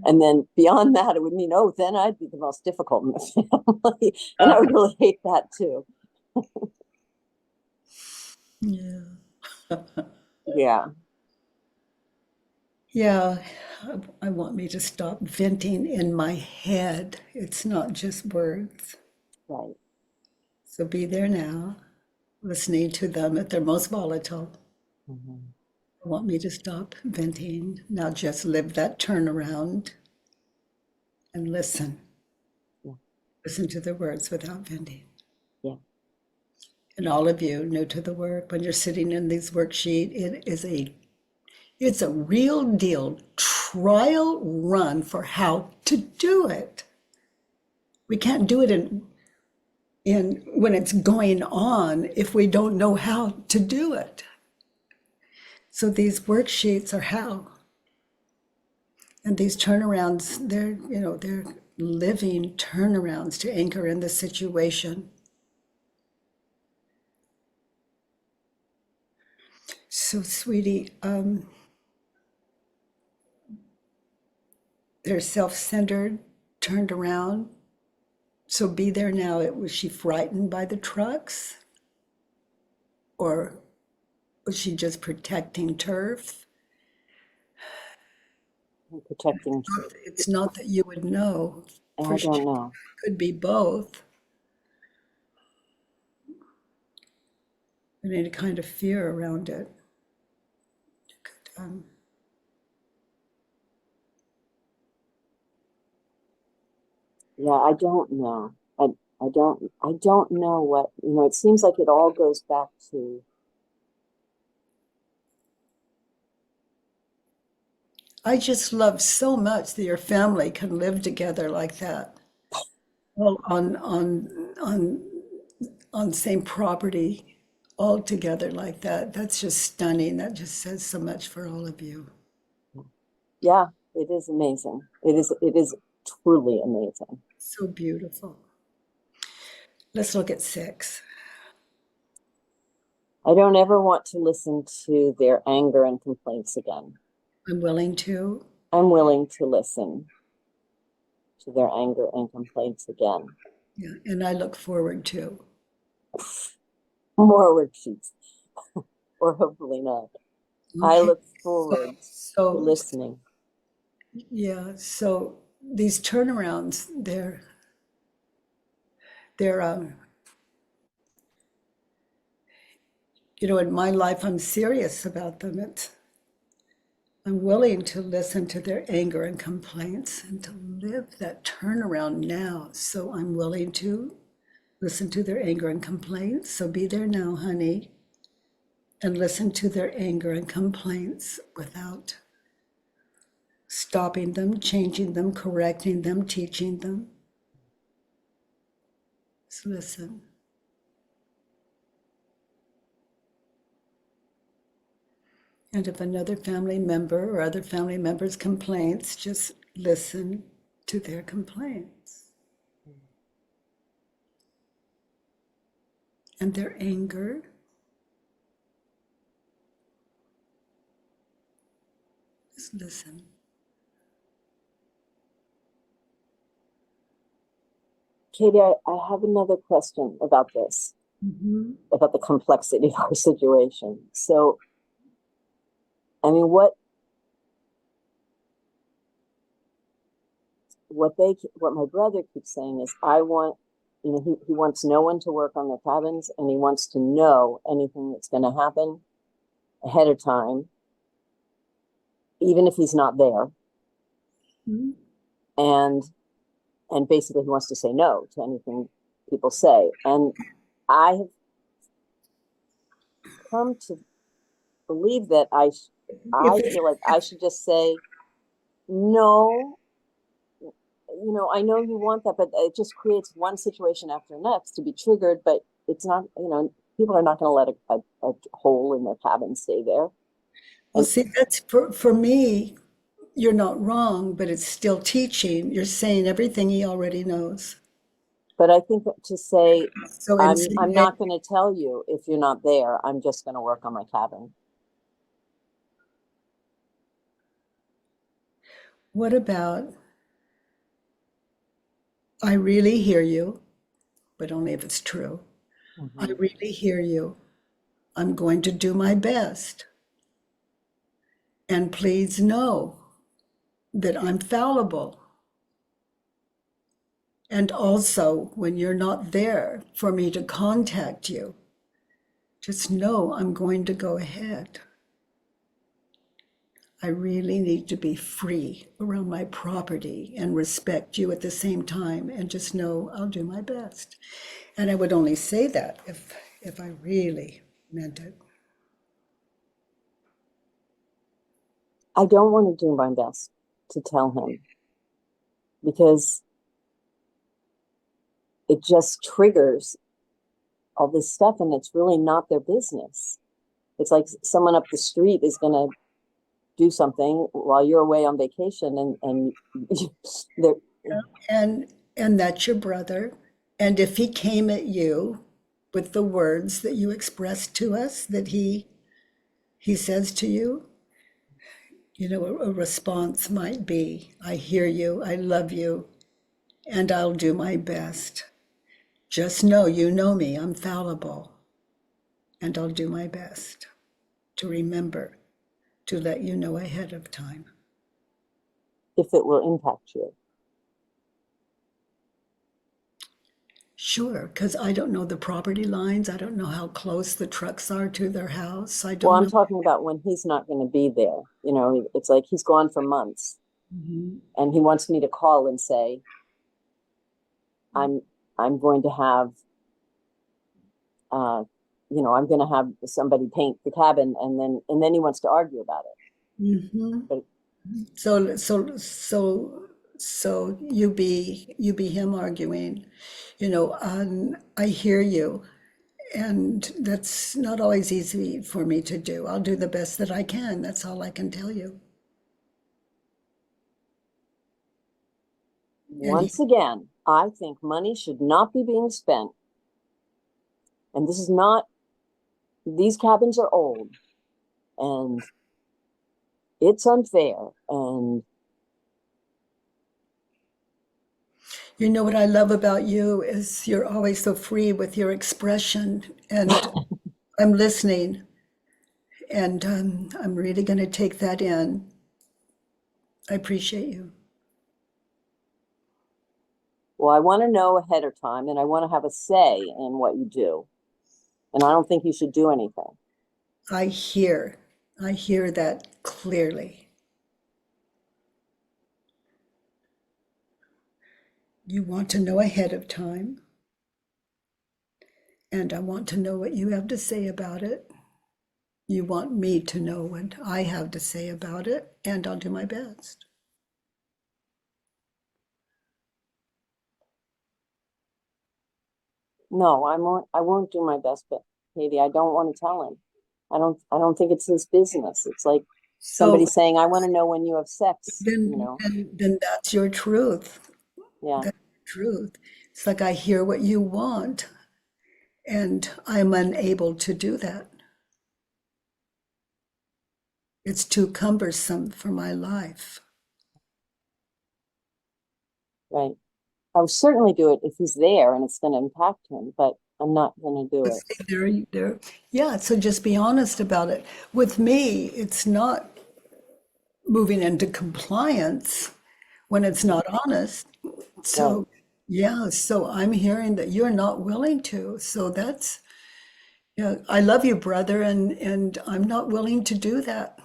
And then beyond that, it would mean, then I'd be the most difficult in the family. And I would really hate that too. Yeah.
Yeah, I want me to stop venting in my head. It's not just words.
Right.
So be there now, listening to them at their most volatile.
Mm-hmm.
I want me to stop venting. Now just live that turnaround and listen.
Yeah.
Listen to the words without venting.
Yeah.
And all of you new to the work, when you're sitting in these worksheet, it's a real deal trial run for how to do it. We can't do it in when it's going on if we don't know how to do it. So these worksheets are how. And these turnarounds, they're living turnarounds to anchor in the situation. So, sweetie, they're self-centered, turned around. So be there now. Was she frightened by the trucks? Or was she just protecting turf?
Protecting.
It's not that you would know.
I don't know.
It could be both. And any kind of fear around it.
Yeah, I don't know. I don't know what, it seems like it all goes back to.
I just love so much that your family can live together like that. Well, on same property, all together like that. That's just stunning. That just says so much for all of you.
Yeah, it is amazing. It is truly amazing.
So beautiful. Let's look at 6.
I don't ever want to listen to their anger and complaints again.
I'm willing to.
I'm willing to listen to their anger and complaints again.
Yeah, and I look forward to.
More worksheets. Or hopefully not. Okay. I look forward to listening.
Yeah, so these turnarounds, they're in my life, I'm serious about them. I'm willing to listen to their anger and complaints and to live that turnaround now. So I'm willing to listen to their anger and complaints. So be there now, honey, and listen to their anger and complaints without stopping them, changing them, correcting them, teaching them. Just listen. And if another family member or other family members' complaints, just listen to their complaints. And their anger. Just listen.
Katie, I have another question about this, about the complexity of our situation. So, I mean, what my brother keeps saying is, I want, he wants no one to work on their cabins, and he wants to know anything that's going to happen ahead of time, even if he's not there. And basically he wants to say no to anything people say. And I have come to believe that I feel like I should just say, no, I know you want that, but it just creates one situation after next to be triggered, but it's not, people are not going to let a hole in their cabin stay there.
Well, see, that's for me, you're not wrong, but it's still teaching. You're saying everything he already knows.
But I think that to say, so I'm not going to tell you if you're not there. I'm just going to work on my cabin.
What about, I really hear you, but only if it's true. I really hear you. I'm going to do my best. And please know that I'm fallible. And also, when you're not there for me to contact you, just know I'm going to go ahead. I really need to be free around my property and respect you at the same time, and just know I'll do my best. And I would only say that if I really meant it.
I don't want to do my best to tell him, because it just triggers all this stuff, and it's really not their business. It's like someone up the street is going to do something while you're away on vacation, and they're,
And that's your brother. And if he came at you with the words that you expressed to us, that he says to you, you know, a response might be, I hear you, I love you, and I'll do my best. Just know, you know me, I'm fallible, and I'll do my best to remember to let you know ahead of time.
if it will impact you.
Sure, because I don't know the property lines. I don't know how close the trucks are to their house. I don't
Well, I'm
know.
talking about when he's not going to be there. You know, it's like he's gone for months, and he wants me to call and say, I'm going to have, you know, I'm going to have somebody paint the cabin, and then he wants to argue about it. But
So you be him arguing, you know, I hear you, and that's not always easy for me to do. I'll do the best that I can. That's all I can tell you.
once again, I think money should not be being spent. And this is not, these cabins are old, and it's unfair. And
You know what I love about you is you're always so free with your expression, and I'm listening, and I'm really going to take that in. I appreciate you.
well, I want to know ahead of time, and I want to have a say in what you do. And I don't think you should do anything.
I hear that clearly. You want to know ahead of time, and I want to know what you have to say about it. You want me to know what I have to say about it, and I'll do my best.
No, I won't do my best, but Katie, I don't want to tell him. I don't think it's his business. It's like somebody saying, I want to know when you have sex, you know.
Then that's your truth.
Yeah.
That's your truth. It's like I hear what you want, and I'm unable to do that. It's too cumbersome for my life.
Right. I will certainly do it if he's there and it's going to impact him, but I'm not going to do it.
Yeah, so just be honest about it. With me, it's not moving into compliance when it's not honest. So,
Right.
yeah, so I'm hearing that you're not willing to. So that's, yeah, I love you, brother, and I'm not willing to do that.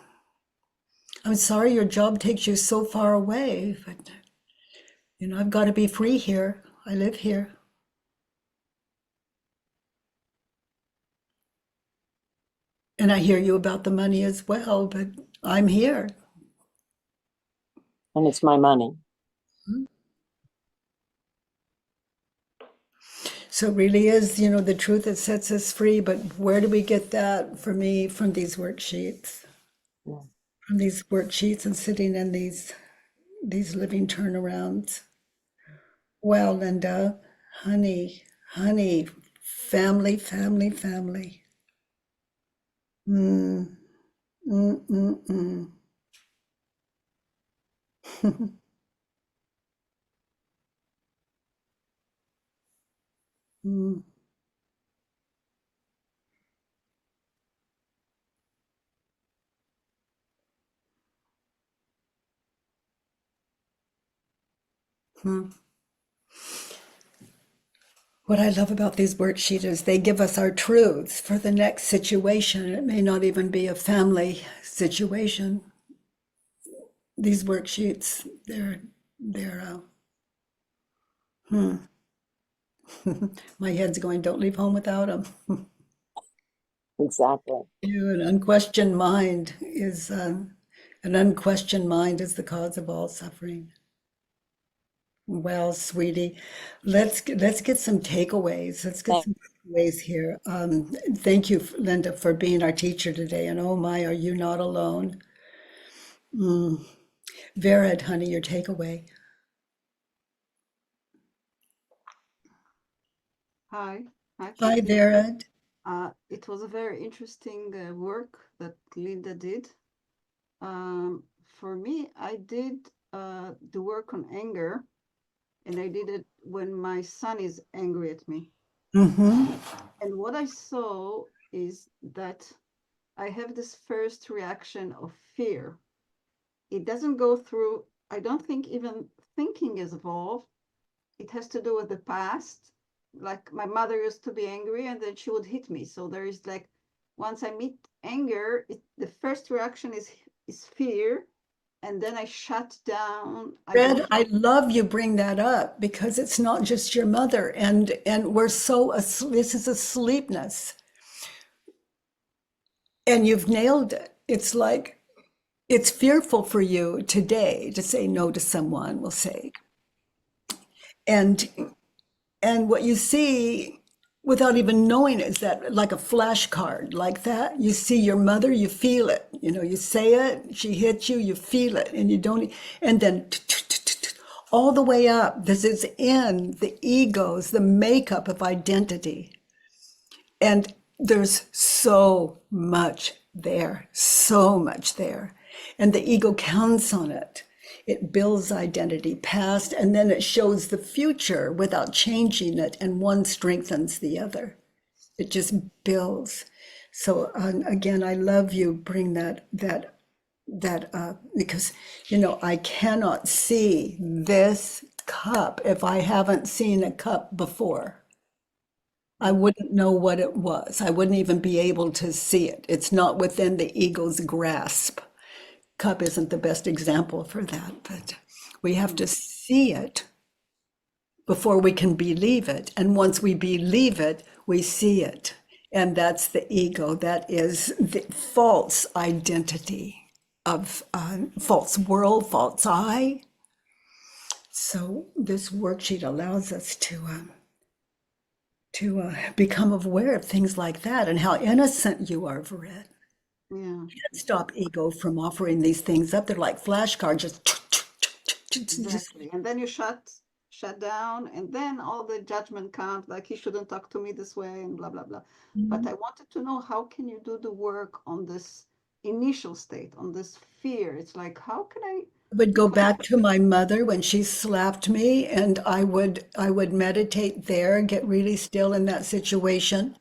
I'm sorry your job takes you so far away, but you know, I've got to be free here. I live here. And I hear you about the money as well, but I'm here.
And it's my money.
So it really is, you know, the truth that sets us free. But where do we get that? For me, from these worksheets.
Yeah.
From these worksheets and sitting in these living turnarounds. Well, Linda, honey, family. Mm, mm, mm, mm. Mm. What I love about these worksheets is they give us our truths for the next situation. It may not even be a family situation. These worksheets, they're my head's going, don't leave home without them.
Exactly.
An unquestioned mind is the cause of all suffering. Well, sweetie, let's get some takeaways. Let's get some takeaways here. Thank you, Linda, for being our teacher today. And oh my, are you not alone? Vered, honey, your takeaway.
Hi.
Hi,
Katie.
Vered.
It was a very interesting work that Linda did. For me, I did the work on anger, and I did it when my son is angry at me.
Mm-hmm.
And what I saw is that I have this first reaction of fear. It doesn't go through, I don't think even thinking is evolved. It has to do with the past. Like my mother used to be angry and then she would hit me. So there is like, once I meet anger, the first reaction is fear. And then I shut down.
Red, I love you bring that up because it's not just your mother, and we're so this is asleepness, and you've nailed it. It's like it's fearful for you today to say no to someone, we'll say, and what you see without even knowing is that like a flashcard like that, you see your mother, you feel it, you say it, she hits you, you feel it, and you don't, and then all the way up, this is in the egos, the makeup of identity. And there's so much there. And the ego counts on it. It builds identity past, and then it shows the future without changing it, and one strengthens the other. It just builds. So again, I love you bring that up, because I cannot see this cup if I haven't seen a cup before. I wouldn't know what it was. I wouldn't even be able to see it. It's not within the ego's grasp. Cup isn't the best example for that, but we have to see it before we can believe it. And once we believe it, we see it. And that's the ego. That is the false identity of false world, false I. So this worksheet allows us to become aware of things like that and how innocent you are, Vered.
Yeah.
You can't stop ego from offering these things up. They're like flashcards,
Exactly. And then you shut down, and then all the judgment comes, like he shouldn't talk to me this way and blah blah blah. But I wanted to know, how can you do the work on this initial state, on this fear? It's like, how can I
would go back to my mother when she slapped me, and I would meditate there, get really still in that situation,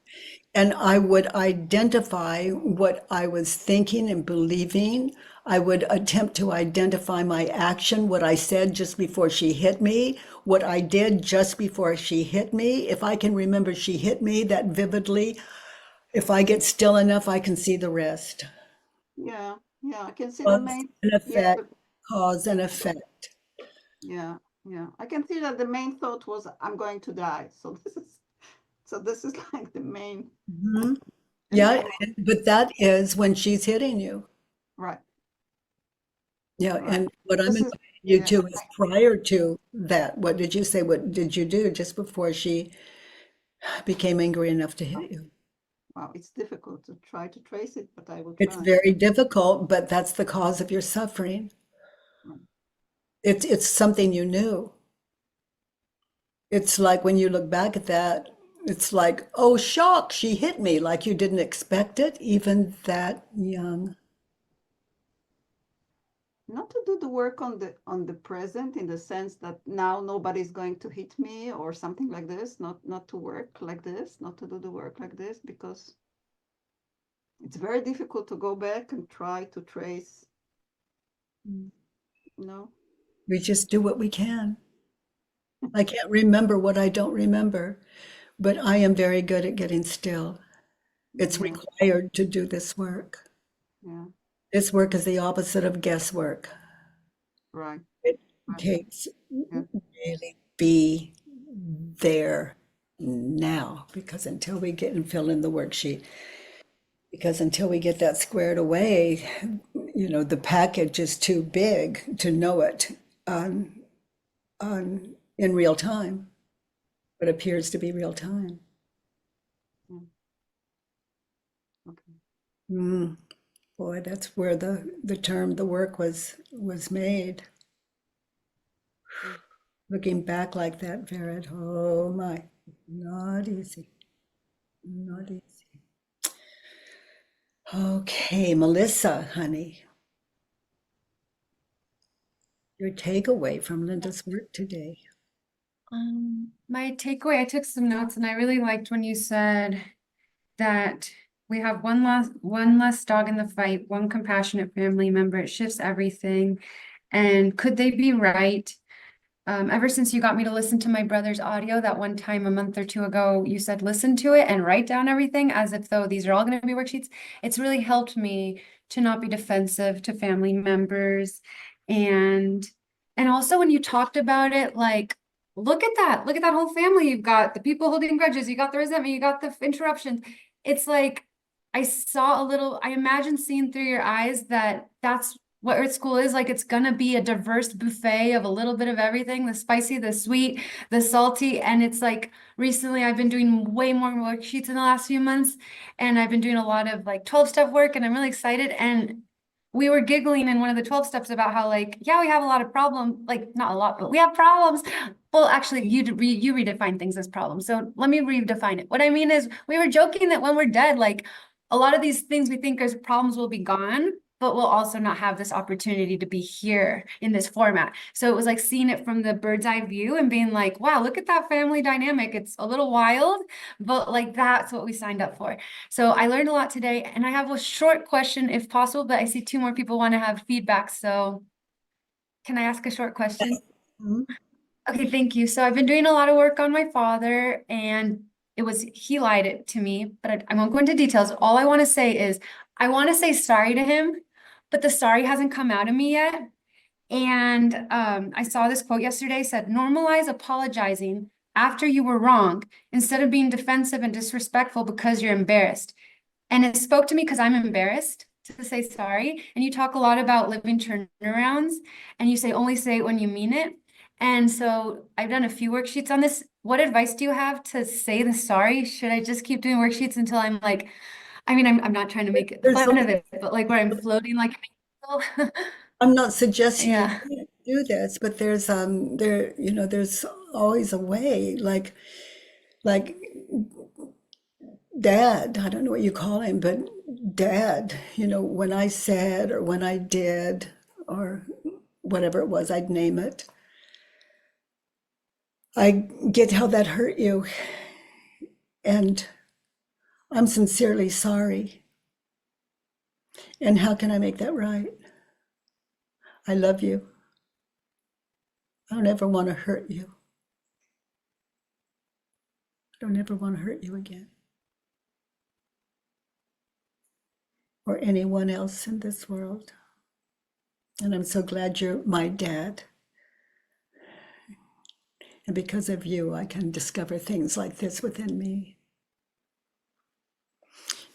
and I would identify what I was thinking and believing. I would attempt to identify my action, what I said just before she hit me, what I did just before she hit me. If I can remember she hit me that vividly, if I get still enough, I can see the rest.
Yeah, I can see the main
Cause and effect.
Yeah, I can see that the main thought was, I'm going to die. So this is like the main.
Mm-hmm. Yeah, but that is when she's hitting you.
Right.
Yeah, right. And what I'm inviting you to is prior to that. What did you say? What did you do just before she became angry enough to hit you?
Wow, it's difficult to try to trace it, but I will try.
It's very difficult, but that's the cause of your suffering. Right. It's something you knew. It's like when you look back at that, it's like, oh, shock, she hit me, like you didn't expect it, even that young.
Not to do the work on the present, in the sense that now nobody's going to hit me or something like this, not to work like this, not to do the work like this, because it's very difficult to go back and try to trace. No.
We just do what we can. I can't remember what I don't remember, but I am very good at getting still. It's
Yeah.
required to do this work.
Yeah.
This work is the opposite of guesswork.
Right.
It
Right.
takes
Yeah.
really be there now, because until we get and fill in the worksheet, because until we get that squared away, the package is too big to know it in real time. What appears to be real time.
Okay.
Boy, that's where the term, the work was made. Looking back like that, Vered, oh my, not easy. Not easy. Okay, Melissa, honey. Your takeaway from Linda's work today.
My takeaway, I took some notes and I really liked when you said that we have one less dog in the fight, one compassionate family member. It shifts everything. And could they be right? Ever since you got me to listen to my brother's audio that one time a month or two ago, you said listen to it and write down everything as if though these are all going to be worksheets. It's really helped me to not be defensive to family members. And also when you talked about it, like, look at that whole family. You've got the people holding grudges, you got the resentment, you got the interruptions. It's like I imagine seeing through your eyes that that's what Earth School is like. It's gonna be a diverse buffet of a little bit of everything, the spicy, the sweet, the salty. And it's like recently I've been doing way more worksheets in the last few months, and I've been doing a lot of like 12-step work, and I'm really excited. And we were giggling in one of the 12 steps about how, like, yeah, we have a lot of problems, like not a lot, but we have problems. Well, actually, you redefine things as problems. So let me redefine it. What I mean is we were joking that when we're dead, like a lot of these things we think as problems will be gone, but we'll also not have this opportunity to be here in this format. So it was like seeing it from the bird's eye view and being like, wow, look at that family dynamic. It's a little wild, but like that's what we signed up for. So I learned a lot today, and I have a short question if possible, but I see 2 more people want to have feedback. So can I ask a short question?
Mhm.
Okay, thank you. So I've been doing a lot of work on my father, and he lied it to me, but I won't go into details. All I want to say is I want to say sorry to him, but the sorry hasn't come out of me yet. And I saw this quote yesterday, said, normalize apologizing after you were wrong instead of being defensive and disrespectful because you're embarrassed. And it spoke to me because I'm embarrassed to say sorry. And you talk a lot about living turnarounds, and you say only say it when you mean it. And so I've done a few worksheets on this. What advice do you have to say the sorry? Should I just keep doing worksheets until I'm like, I mean, I'm not trying to make it fun of it, but like where I'm floating like an angel.
I'm not suggesting you
Yeah.
can't do this, but there's there's always a way, like dad, I don't know what you call him, but dad, when I said or when I did or whatever it was, I'd name it. I get how that hurt you, and I'm sincerely sorry. And how can I make that right? I love you. I don't ever want to hurt you. I don't ever want to hurt you again. Or anyone else in this world. And I'm so glad you're my dad. And because of you, I can discover things like this within me.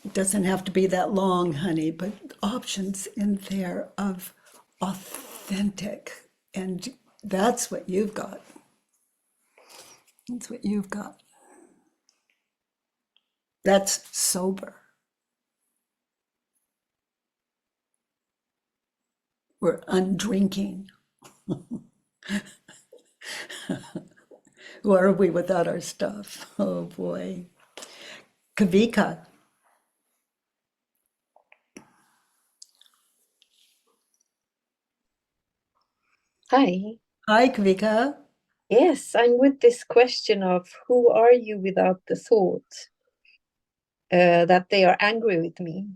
It doesn't have to be that long, honey, but options in there of authentic. And that's what you've got. That's what you've got. That's sober. We're undrinking. Who are we without our stuff? Oh boy. Kavika.
Hi.
Hi, Kavika.
Yes, I'm with this question of who are you without the thought that they are angry with me?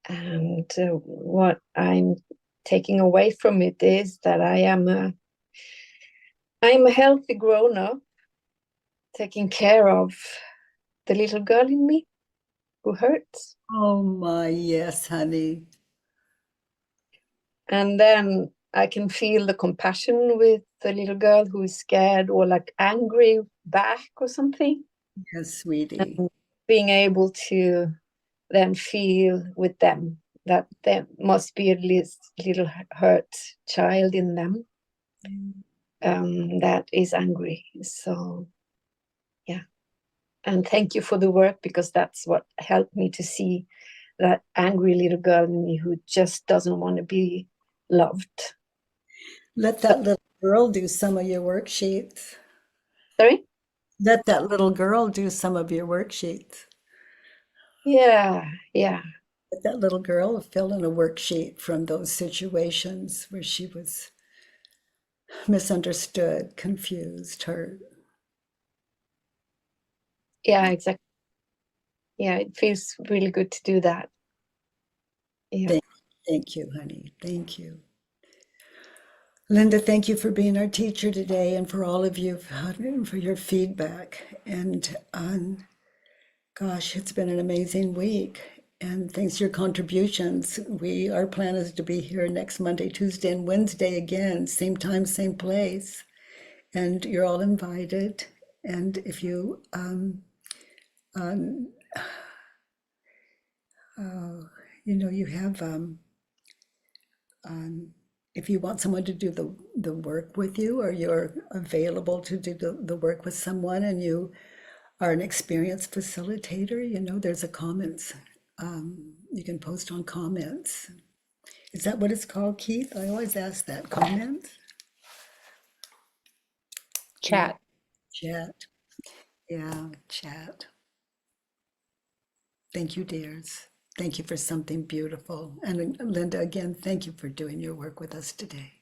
And what I'm taking away from it is that I am I'm a healthy grown-up, taking care of the little girl in me who hurts.
Oh my, yes, honey.
And then I can feel the compassion with the little girl who is scared or like angry back or something.
Yes, sweetie.
And being able to then feel with them that there must be at least little hurt child in them that is angry. So yeah, and thank you for the work, because that's what helped me to see that angry little girl in me who just doesn't want to be loved.
Let that little girl do some of your worksheets.
Sorry?
Let that little girl do some of your worksheets.
Yeah.
Let that little girl fill in a worksheet from those situations where she was misunderstood, confused, hurt.
Yeah, exactly. Yeah, it feels really good to do that. Yeah.
Thank you, honey. Thank you. Linda, thank you for being our teacher today, and for all of you for your feedback. And gosh, it's been an amazing week. And thanks to your contributions, our plan is to be here next Monday, Tuesday, and Wednesday again, same time, same place. And you're all invited. And if you you have if you want someone to do the work with you, or you're available to do the work with someone, and you are an experienced facilitator, there's a comments. You can post on comments. Is that what it's called, Keith? I always ask that. Comments?
Chat.
Chat. Yeah, chat. Thank you, dears. Thank you for something beautiful. And Linda, again, thank you for doing your work with us today.